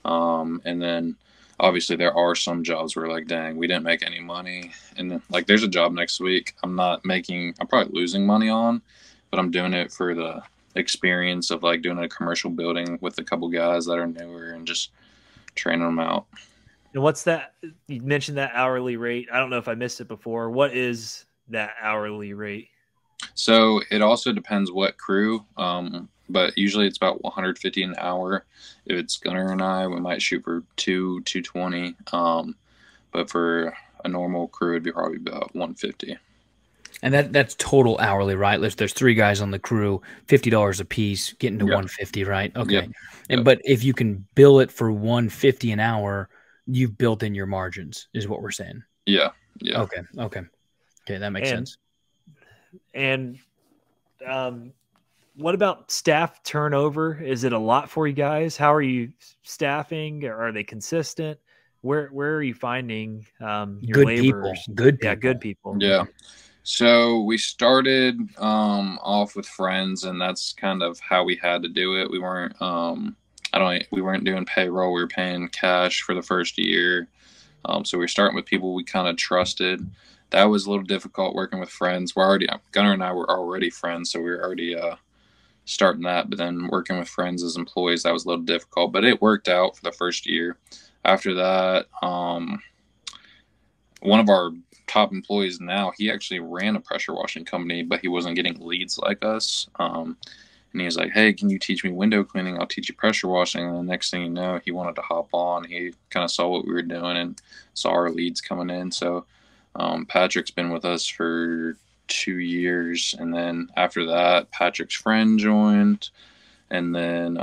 And then obviously there are some jobs where, like, dang, we didn't make any money. And then, like, there's a job next week I'm probably losing money on, but I'm doing it for the experience of, like, doing a commercial building with a couple guys that are newer and just training them out. And what's that? You mentioned that hourly rate. I don't know if I missed it before. What is that hourly rate? So it also depends what crew, but usually it's about $150 an hour. If it's Gunner and I, we might shoot for $220. But for a normal crew, it'd be probably about $150. And that's total hourly, right? There's 3 guys on the crew, $50 a piece, getting to $150, right? Okay. Yep. But if you can bill it for $150 an hour, you've built in your margins, is what we're saying. Yeah. Okay, that makes sense. And what about staff turnover? Is it a lot for you guys? How are you staffing? Are they consistent? Where are you finding your good laborers? People? Good people. Yeah, good people. Yeah. So we started off with friends, and that's kind of how we had to do it. We weren't we weren't doing payroll. We were paying cash for the first year. So we were starting with people we kind of trusted. That was a little difficult working with friends. Gunner and I were already friends, so we were already starting that. But then working with friends as employees, that was a little difficult. But it worked out for the first year. After that, one of our top employees now, he actually ran a pressure washing company, but he wasn't getting leads like us. And he was like, hey, can you teach me window cleaning? I'll teach you pressure washing. And the next thing you know, he wanted to hop on. He kind of saw what we were doing and saw our leads coming in. So Patrick's been with us for 2 years. And then after that, Patrick's friend joined. And then,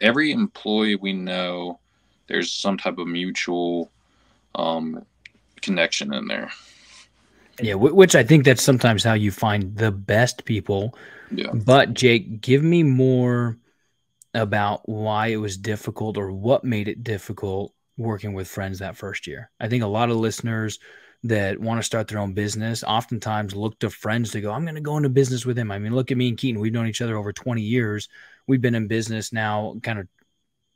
every employee we know, there's some type of mutual connection in there. Yeah, which I think that's sometimes how you find the best people. Yeah. But Jake, give me more about why it was difficult or what made it difficult working with friends that first year. I think a lot of listeners that want to start their own business oftentimes look to friends to go, I'm going to go into business with him. I mean, look at me and Keaton. We've known each other over 20 years. We've been in business now, kind of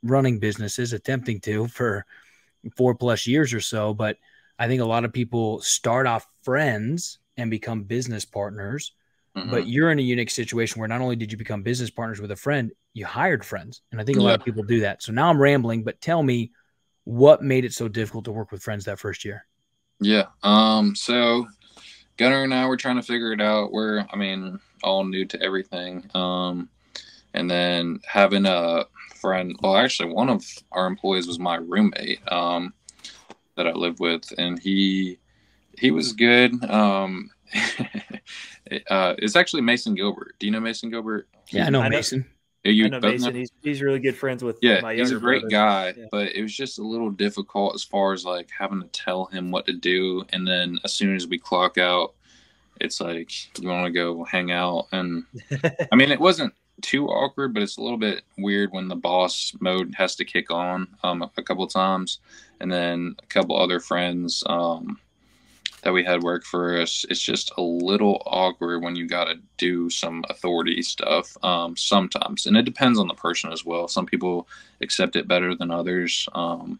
running businesses, attempting to, for 4+ years or so. But I think a lot of people start off friends and become business partners. Mm-hmm. But you're in a unique situation where not only did you become business partners with a friend, you hired friends. And I think a lot of people do that. So now I'm rambling, but tell me what made it so difficult to work with friends that first year? Yeah. So Gunner and I were trying to figure it out. We're, all new to everything. And then having a friend, well, actually one of our employees was my roommate, that I lived with, and he was good. It's actually Mason Gilbert. Do you know Mason Gilbert? Yeah, I know Mason. I know Mason. He's really good friends with my he's a great brother. guy, but it was just a little difficult as far as like having to tell him what to do. And then as soon as we clock out, it's like, you want to go hang out. And it wasn't too awkward, but it's a little bit weird when the boss mode has to kick on a couple of times. And then a couple other friends that we had work for us, it's just a little awkward when you got to do some authority stuff sometimes. And it depends on the person as well. Some people accept it better than others. And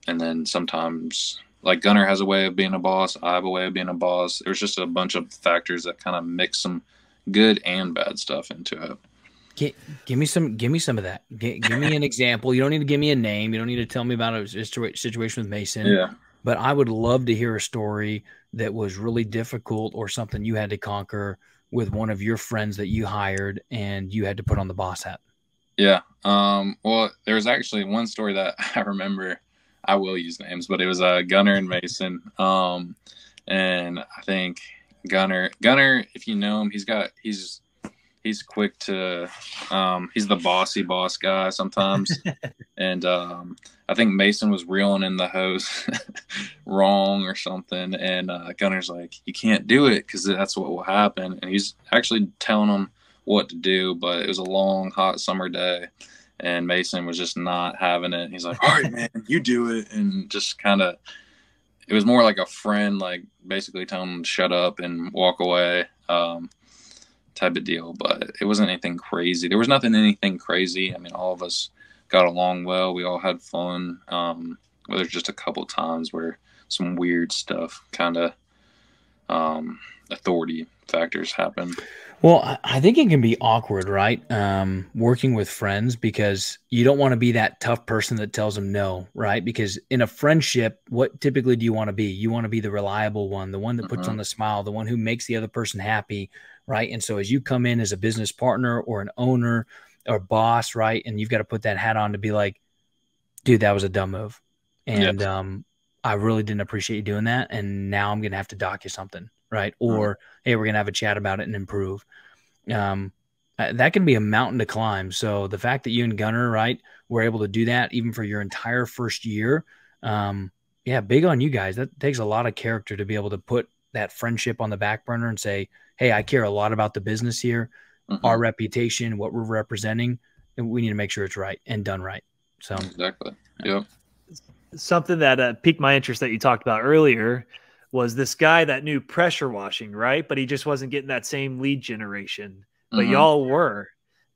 then sometimes like Gunner has a way of being a boss. I have a way of being a boss. There's just a bunch of factors that kind of mix some good and bad stuff into it. Give me some of that. Give me an example. You don't need to give me a name. You don't need to tell me about a situation with Mason. Yeah. But I would love to hear a story that was really difficult or something you had to conquer with one of your friends that you hired and you had to put on the boss hat. Yeah. Well, there was actually one story that I remember. I will use names, but it was Gunner and Mason. And I think Gunner, if you know him, he's quick to, he's the bossy boss guy sometimes. And I think Mason was reeling in the hose wrong or something. And Gunner's like, you can't do it because that's what will happen. And he's actually telling him what to do, but it was a long, hot summer day. And Mason was just not having it. He's like, all right, man, you do it. And just kind of, it was more like a friend, like basically telling him to shut up and walk away type of deal. But it wasn't anything crazy. There was anything crazy. I mean, all of us got along well. We all had fun. But there's just a couple times where some weird stuff kind of authority factors happen. Well, I think it can be awkward, right? Working with friends, because you don't want to be that tough person that tells them no, right? Because in a friendship, what typically do you want to be? You want to be the reliable one, the one that puts on the smile, the one who makes the other person happy, right? And so as you come in as a business partner or an owner or boss, right? And you've got to put that hat on to be like, dude, that was a dumb move. And I really didn't appreciate you doing that. And now I'm going to have to dock you something. Right. Or, hey, we're going to have a chat about it and improve. That can be a mountain to climb. So the fact that you and Gunner, right, were able to do that even for your entire first year. Yeah. Big on you guys. That takes a lot of character to be able to put that friendship on the back burner and say, hey, I care a lot about the business here, our reputation, what we're representing, and we need to make sure it's right and done right. So exactly. Yep. Something that piqued my interest that you talked about earlier was this guy that knew pressure washing, right? But he just wasn't getting that same lead generation. But y'all were.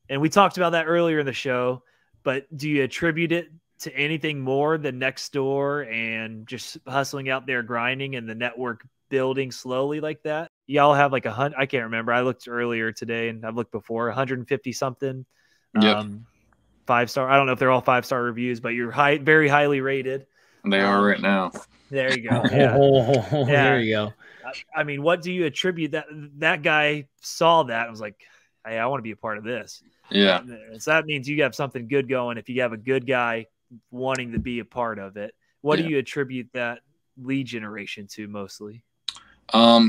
And we talked about that earlier in the show. But do you attribute it to anything more than next door and just hustling out there grinding and the network building slowly like that? Y'all have like I can't remember. I looked earlier today and I've looked before, 150 something. Yep. 5-star. I don't know if they're all 5-star reviews, but you're very highly rated. They are right now. There you go. Yeah. Yeah. There you go. I mean, what do you attribute that guy saw that and was like, hey, I want to be a part of this. Yeah. So that means you have something good going. If you have a good guy wanting to be a part of it, what do you attribute that lead generation to mostly?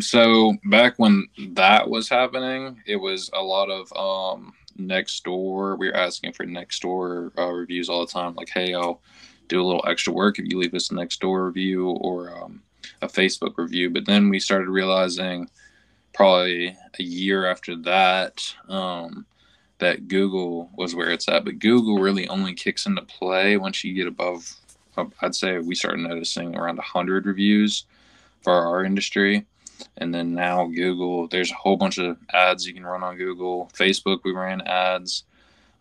So back when that was happening, it was a lot of next door. We were asking for next door reviews all the time. Like, hey, I'll do a little extra work if you leave us a next door review or a Facebook review. But then we started realizing probably a year after that that Google was where it's at. But Google really only kicks into play once you get above, I'd say we started noticing around 100 reviews for our industry. And then now Google, there's a whole bunch of ads you can run on Google. Facebook, we ran ads.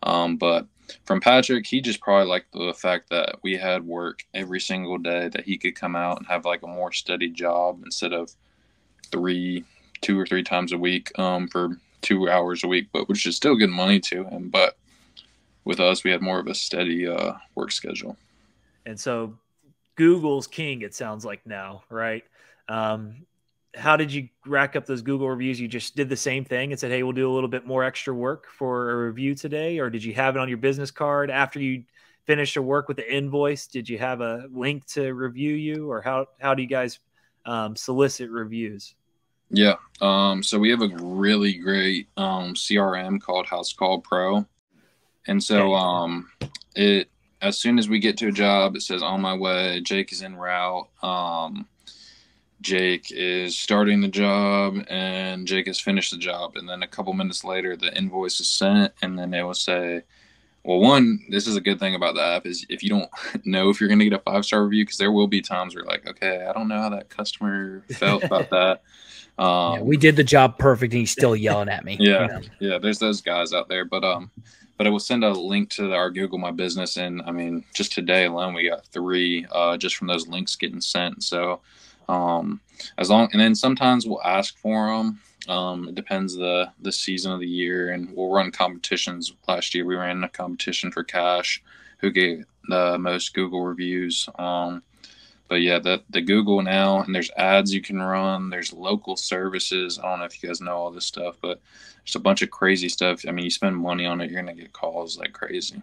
But from Patrick, he just probably liked the fact that we had work every single day, that he could come out and have like a more steady job instead of 2 or 3 times a week for 2 hours a week, but which is still good money to him. But with us, we had more of a steady work schedule. And so Google's king, it sounds like now, right? How did you rack up those Google reviews? You just did the same thing and said, hey, we'll do a little bit more extra work for a review today? Or did you have it on your business card after you finished your work with the invoice? Did you have a link to review you? Or how do you guys solicit reviews? Yeah. So we have a really great CRM called House Call Pro. And so as soon as we get to a job, it says on my way, Jake is en route. Jake is starting the job and Jake has finished the job. And then a couple minutes later, the invoice is sent, and then they will say, well, one, this is a good thing about the app is if you don't know if you're going to get a 5-star review, because there will be times where you're like, okay, I don't know how that customer felt about that. Yeah, we did the job perfect, and he's still yelling at me. Yeah, yeah. There's those guys out there, but I will send a link to our Google My Business, and I mean, just today alone, we got 3 just from those links getting sent. So, and then sometimes we'll ask for them. It depends the season of the year, and we'll run competitions. Last year, we ran a competition for cash, who gave the most Google reviews. But yeah, the Google now, and there's ads you can run. There's local services. I don't know if you guys know all this stuff, but there's a bunch of crazy stuff. I mean, you spend money on it, you're going to get calls like crazy.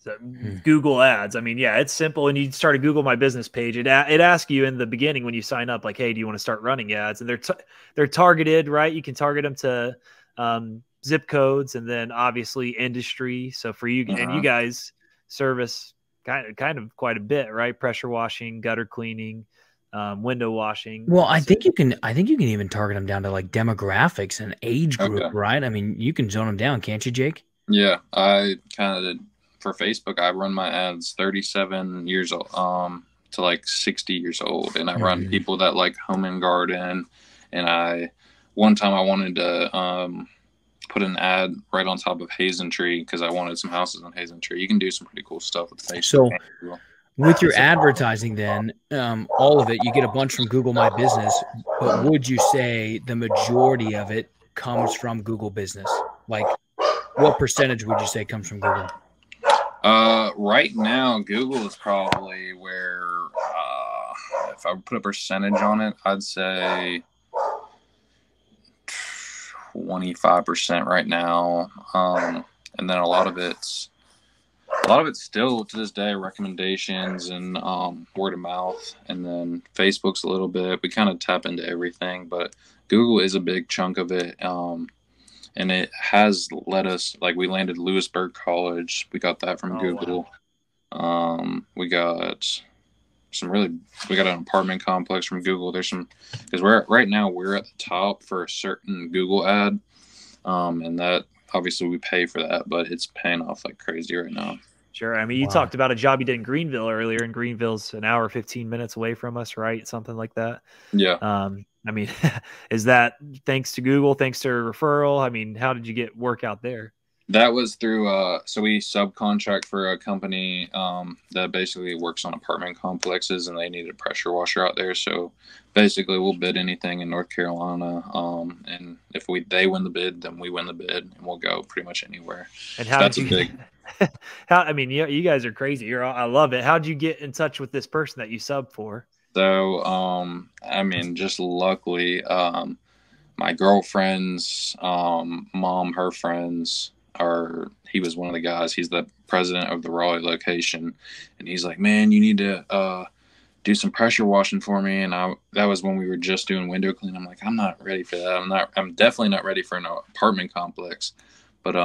So Google ads. I mean, yeah, it's simple. And you start a Google My Business page. It asks you in the beginning when you sign up, like, hey, do you want to start running ads? And they're targeted, right? You can target them to zip codes, and then obviously industry. So for you, and you guys service kind of quite a bit, right? Pressure washing, gutter cleaning, window washing. Well, I think you can even target them down to like demographics and age group, right? I mean, you can zone them down, can't you, Jake? Yeah, I kind of did for Facebook. I run my ads 37 years old to like 60 years old, and I run people that like home and garden. And one time I wanted to put an ad right on top of Hazen Tree because I wanted some houses on Hazen Tree. You can do some pretty cool stuff with Facebook. So with your advertising, then all of it, you get a bunch from Google My Business, but would you say the majority of it comes from Google Business? Like, what percentage would you say comes from Google? Right now, Google is probably where, if I would put a percentage on it, I'd say 25% right now. And then a lot of it's still to this day recommendations and word of mouth, and then Facebook's a little bit. We kind of tap into everything, but Google is a big chunk of it. And it has let us, like, we landed Lewisburg College. We got that from Google. Wow. We got an apartment complex from Google. There's some, because right now we're at the top for a certain Google ad. And that obviously we pay for that, but it's paying off like crazy right now. Sure. I mean, you talked about a job you did in Greenville earlier, and Greenville's an hour, 15 minutes away from us, right? Something like that. Yeah. I mean, is that thanks to Google, thanks to a referral? I mean, how did you get work out there? That was through, so we subcontract for a company that basically works on apartment complexes, and they needed a pressure washer out there. So basically we'll bid anything in North Carolina. And if they win the bid, then we win the bid, and we'll go pretty much anywhere. And how did you I mean, you guys are crazy. I love it. How did you get in touch with this person that you sub for? So, I mean, just luckily, my girlfriend's mom, her friends he was one of the guys. He's the president of the Raleigh location, and he's like, man, you need to do some pressure washing for me. And that was when we were just doing window cleaning. I'm like, I'm not ready for that. I'm definitely not ready for an apartment complex. But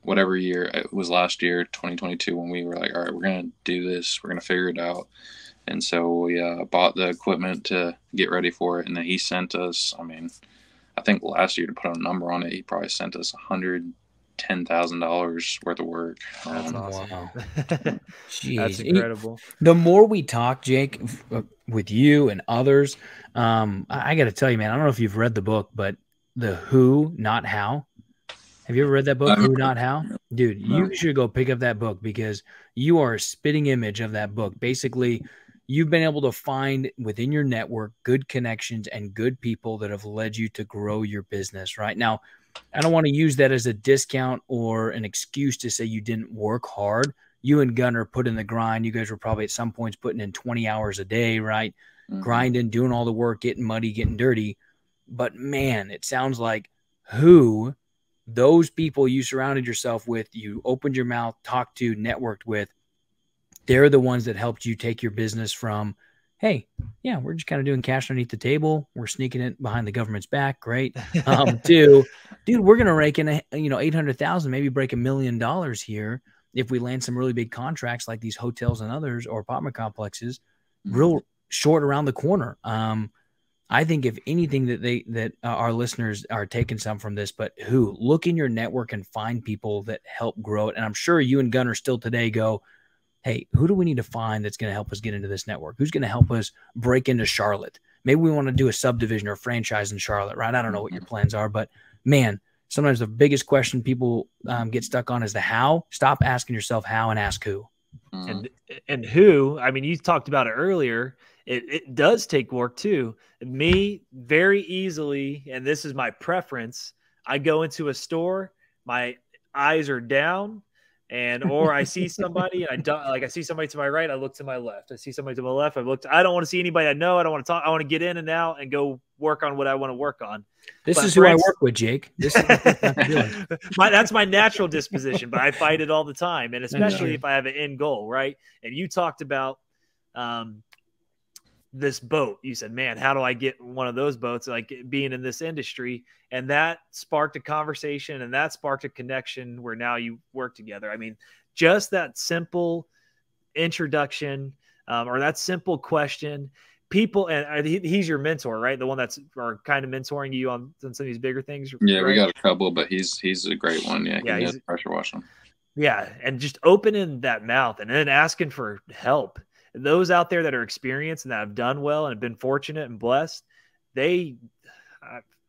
whatever year it was, last year, 2022, when we were like, all right, we're gonna do this. We're gonna figure it out. And so we bought the equipment to get ready for it. And then he sent us, I mean, I think last year, to put a number on it, he probably sent us $110,000 worth of work. That's awesome. Wow. That's incredible. The more we talk, Jake, with you and others, I got to tell you, man, I don't know if you've read the book, but The Who, Not How. Have you ever read that book, Who, Not How? Dude, you should go pick up that book, because you are a spitting image of that book. Basically, you've been able to find within your network good connections and good people that have led you to grow your business. Right now, I don't want to use that as a discount or an excuse to say you didn't work hard. You and Gunnar put in the grind. You guys were probably at some points putting in 20 hours a day, right? Grinding, doing all the work, getting muddy, getting dirty. But man, it sounds like those people you surrounded yourself with, you opened your mouth, talked to, networked with, they're the ones that helped you take your business from, hey, yeah, we're just kind of doing cash underneath the table, we're sneaking it behind the government's back, great, to, dude, we're going to rake in, $800,000, maybe break $1 million here if we land some really big contracts like these hotels and others, or apartment complexes, real short around the corner. I think if anything that our listeners are taking some from this, but look in your network and find people that help grow it. And I'm sure you and Gunnar still today go, hey, who do we need to find that's going to help us get into this network? Who's going to help us break into Charlotte? maybe we want to do a subdivision or a franchise in Charlotte, right? I don't know what your plans are, but man, sometimes the biggest question people get stuck on is the how. Stop asking yourself how and ask who. And who, I mean, you talked about it earlier. It does take work too. Me, very easily, and this is my preference, I go into a store, my eyes are down, or I see somebody and I don't, like, I see somebody to my right, I look to my left. I see somebody to my left, I don't want to see anybody I know. I don't want to talk. I want to get in and out and go work on what I want to work on. This is who I work with, Jake. This is that's my natural disposition, but I fight it all the time. And especially if I have an end goal, right? And you talked about this boat. You said, man, how do I get one of those boats? Like being in this industry. And that sparked a conversation and that sparked a connection where now you work together. I mean, just that simple introduction or that simple question. People, and he's your mentor, right? The one that's kind of mentoring you on some of these bigger things. Yeah, right? We got a couple, but he's a great one. Yeah, he's pressure washing. Yeah, and just opening that mouth and then asking for help. Those out there that are experienced and that have done well and have been fortunate and blessed,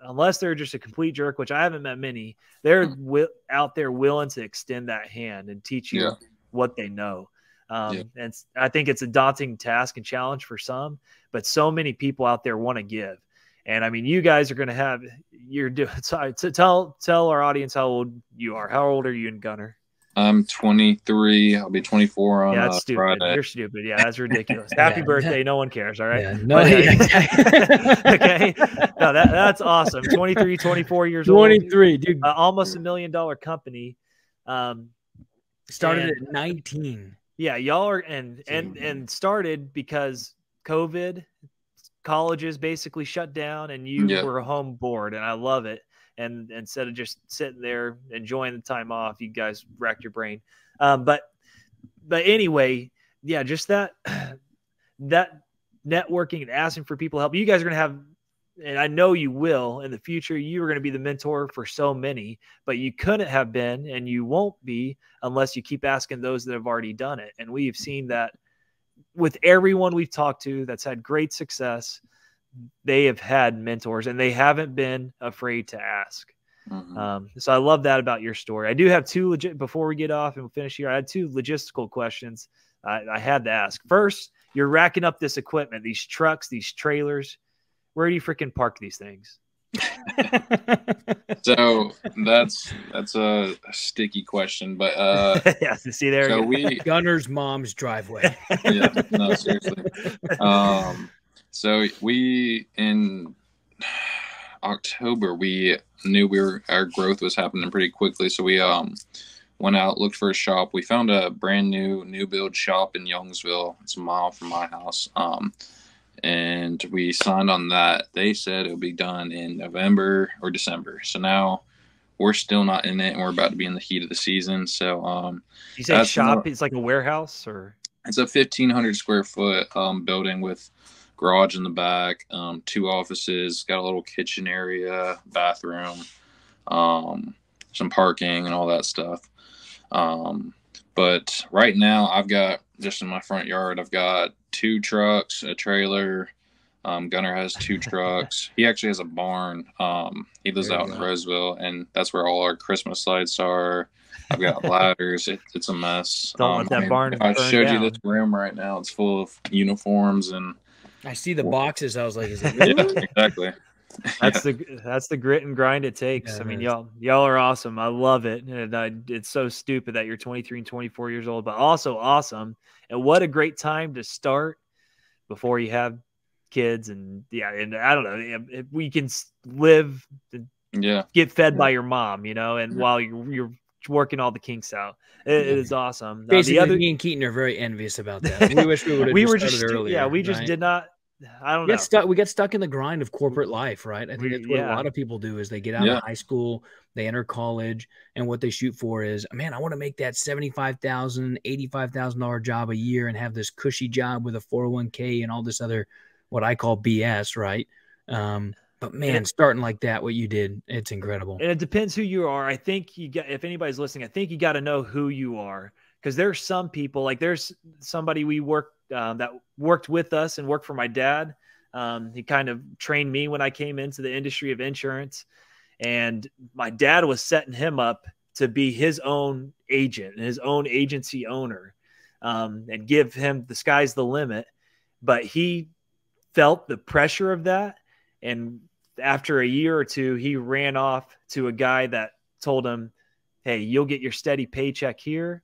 unless they're just a complete jerk, which I haven't met many, they're out there willing to extend that hand and teach you what they know. And I think it's a daunting task and challenge for some, but so many people out there want to give. And I mean, you guys are going to have tell our audience how old you are. How old are you and Gunner? I'm 23. I'll be 24 on that's stupid. Friday. You're stupid. Yeah, that's ridiculous. Happy birthday. No one cares. All right. Yeah, no, okay. No, that's awesome. 23, 24 years 23, old. dude. Almost $1 million company. Started at 19. Yeah, y'all are and started because COVID, colleges basically shut down and you were home bored, and I love it. And instead of just sitting there enjoying the time off, you guys racked your brain. But anyway, yeah, just that networking and asking for people to help. You guys are going to have, and I know you will in the future, you are going to be the mentor for so many, but you couldn't have been and you won't be unless you keep asking those that have already done it. And we've seen that with everyone we've talked to that's had great success. They have had mentors and they haven't been afraid to ask. So I love that about your story. I do have before we get off and we'll finish here, I had two logistical questions I had to ask. First, you're racking up this equipment, these trucks, these trailers. Where do you freaking park these things? So that's a sticky question, but yeah, see there. So Gunner's mom's driveway. Yeah, no, seriously. So we in October we knew our growth was happening pretty quickly, so we went out, looked for a shop. We found a brand new build shop in Youngsville. It's a mile from my house. And we signed on that. They said it'll be done in November or December. So now we're still not in it, and we're about to be in the heat of the season. So you say shop? It's like a warehouse, or it's a 1,500 square foot building with garage in the back, 2 offices, got a little kitchen area, bathroom, some parking, and all that stuff. But right now, I've got just in my front yard, I've got 2 trucks, a trailer. Gunner has 2 trucks. He actually has a barn. He lives out in Roseville, and that's where all our Christmas lights are. I've got ladders. It's a mess. Don't let that barn if I showed down. you this room right now, it's full of uniforms and. I see the boxes. I was like, is it really? Yeah, exactly. That's the grit and grind it takes. Yeah, I mean, y'all are awesome. I love it. And it's so stupid that you're 23 and 24 years old, but also awesome. And what a great time to start before you have kids. And and I don't know if we can live, get fed by your mom, and while you're working all the kinks out, it is awesome. Basically, me and Keaton are very envious about that. We wish we would have started earlier. Yeah, we just did not. I don't know. We get stuck in the grind of corporate life, right? I think that's what a lot of people do is they get out of high school, they enter college, and what they shoot for is, man, I want to make that $75,000, $85,000 job a year and have this cushy job with a 401k and all this other, what I call BS, right? But man, starting like that, what you did, it's incredible. And it depends who you are. I think if anybody's listening, I think you got to know who you are, because there's some people, like there's somebody we worked that worked with us and worked for my dad He kind of trained me when I came into the industry of insurance, and my dad was setting him up to be his own agent and his own agency owner, and give him the sky's the limit. But he felt the pressure of that. And after a year or two, he ran off to a guy that told him, hey, you'll get your steady paycheck here.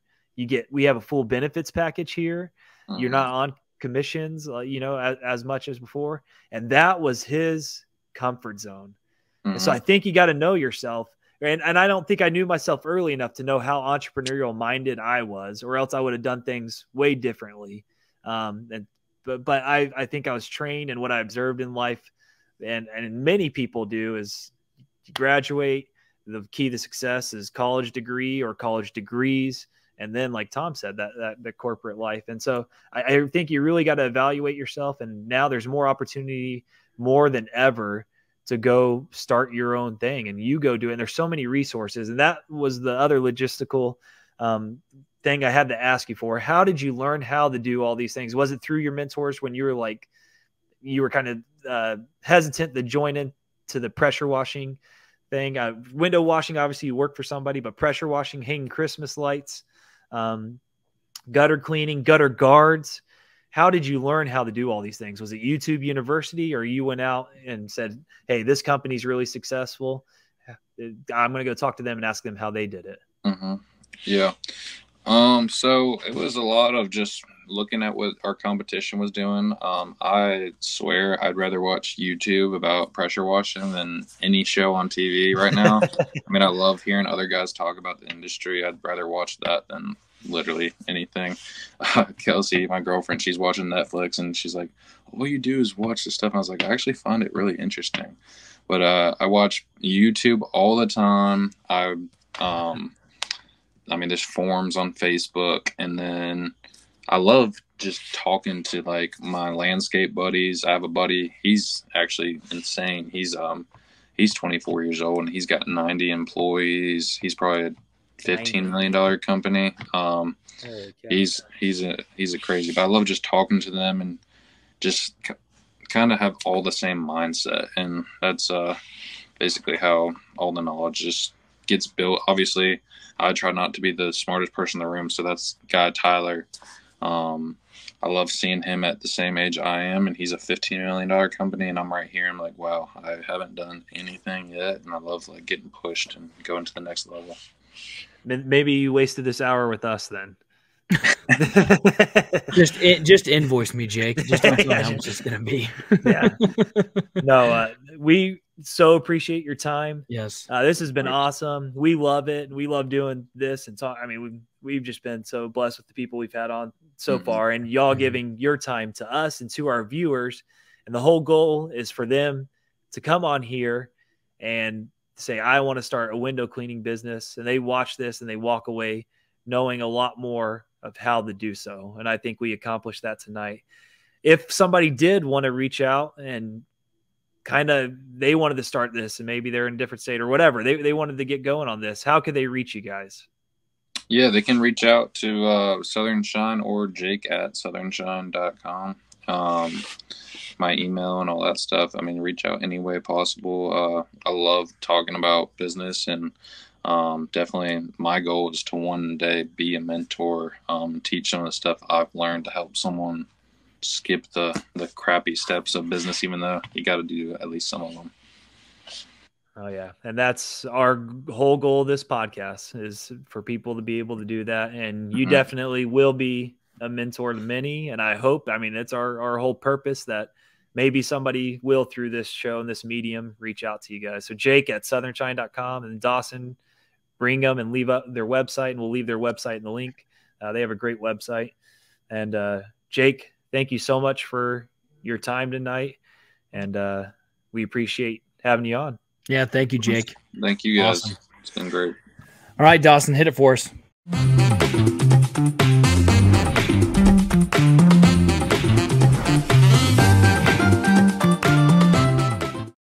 We have a full benefits package here. You're not on commissions, as much as before. And that was his comfort zone. And so I think you got to know yourself. And I don't think I knew myself early enough to know how entrepreneurial minded I was, or else I would have done things way differently. But I think I was trained, and what I observed in life, and many people do, is you graduate. The key to success is college degree or college degrees. And then, like Tom said, that the corporate life. And so I think you really got to evaluate yourself. And now there's more opportunity, more than ever, to go start your own thing, and you go do it. And there's so many resources. And that was the other logistical thing I had to ask you for. How did you learn how to do all these things? Was it through your mentors when you were kind of hesitant to join into the pressure washing thing? Window washing, obviously you work for somebody, but pressure washing, hanging Christmas lights, gutter cleaning, gutter guards. How did you learn how to do all these things? Was it YouTube University, or you went out and said, hey, this company's really successful, I'm going to go talk to them and ask them how they did it? Yeah. So it was a lot of just looking at what our competition was doing. I swear I'd rather watch YouTube about pressure washing than any show on TV right now. I mean, I love hearing other guys talk about the industry. I'd rather watch that than literally anything. Kelsey, my girlfriend, she's watching Netflix, and she's like, all you do is watch this stuff. And I was like, I actually find it really interesting. But I watch YouTube all the time. I mean, there's forums on Facebook, and then I love just talking to like my landscape buddies. I have a buddy, he's actually insane. He's 24 years old, and he's got 90 employees. He's probably a $15 million company. He's a crazy, but I love just talking to them and just kind of have all the same mindset. And that's basically how all the knowledge just gets built. Obviously, I try not to be the smartest person in the room, so that's guy Tyler. I love seeing him at the same age I am, and he's a $15 million company, and I'm right here. I'm like, wow, I haven't done anything yet, and I love like getting pushed and going to the next level. Maybe you wasted this hour with us then. just invoice me, Jake. Just don't know how much it's gonna be. Yeah. No, we so appreciate your time. Yes. This has been awesome. We love it. We love doing this and talk. I mean, we've just been so blessed with the people we've had on so far, and y'all giving your time to us and to our viewers. And the whole goal is for them to come on here and say, I want to start a window cleaning business. And they watch this and they walk away knowing a lot more of how to do so. And I think we accomplished that tonight. If somebody did want to reach out and kind of they wanted to start this, and maybe they're in a different state or whatever, they wanted to get going on this, how could they reach you guys? Yeah, they can reach out to Southern Shine or Jake at southernshine.com. My email and all that stuff. I mean, reach out any way possible. I love talking about business, and definitely my goal is to one day be a mentor, teach some of the stuff I've learned to help someone skip the crappy steps of business, even though you got to do at least some of them. Oh yeah. And that's our whole goal of this podcast, is for people to be able to do that. And you definitely will be a mentor to many. And I hope, I mean, it's our whole purpose that maybe somebody will, through this show and this medium, reach out to you guys. So Jake at southernshine.com, and Dawson, bring them and leave up their website, and we'll leave their website in the link. They have a great website. And Jake, thank you so much for your time tonight. And we appreciate having you on. Yeah. Thank you, Jake. Thank you guys. Awesome. It's been great. All right, Dawson, hit it for us.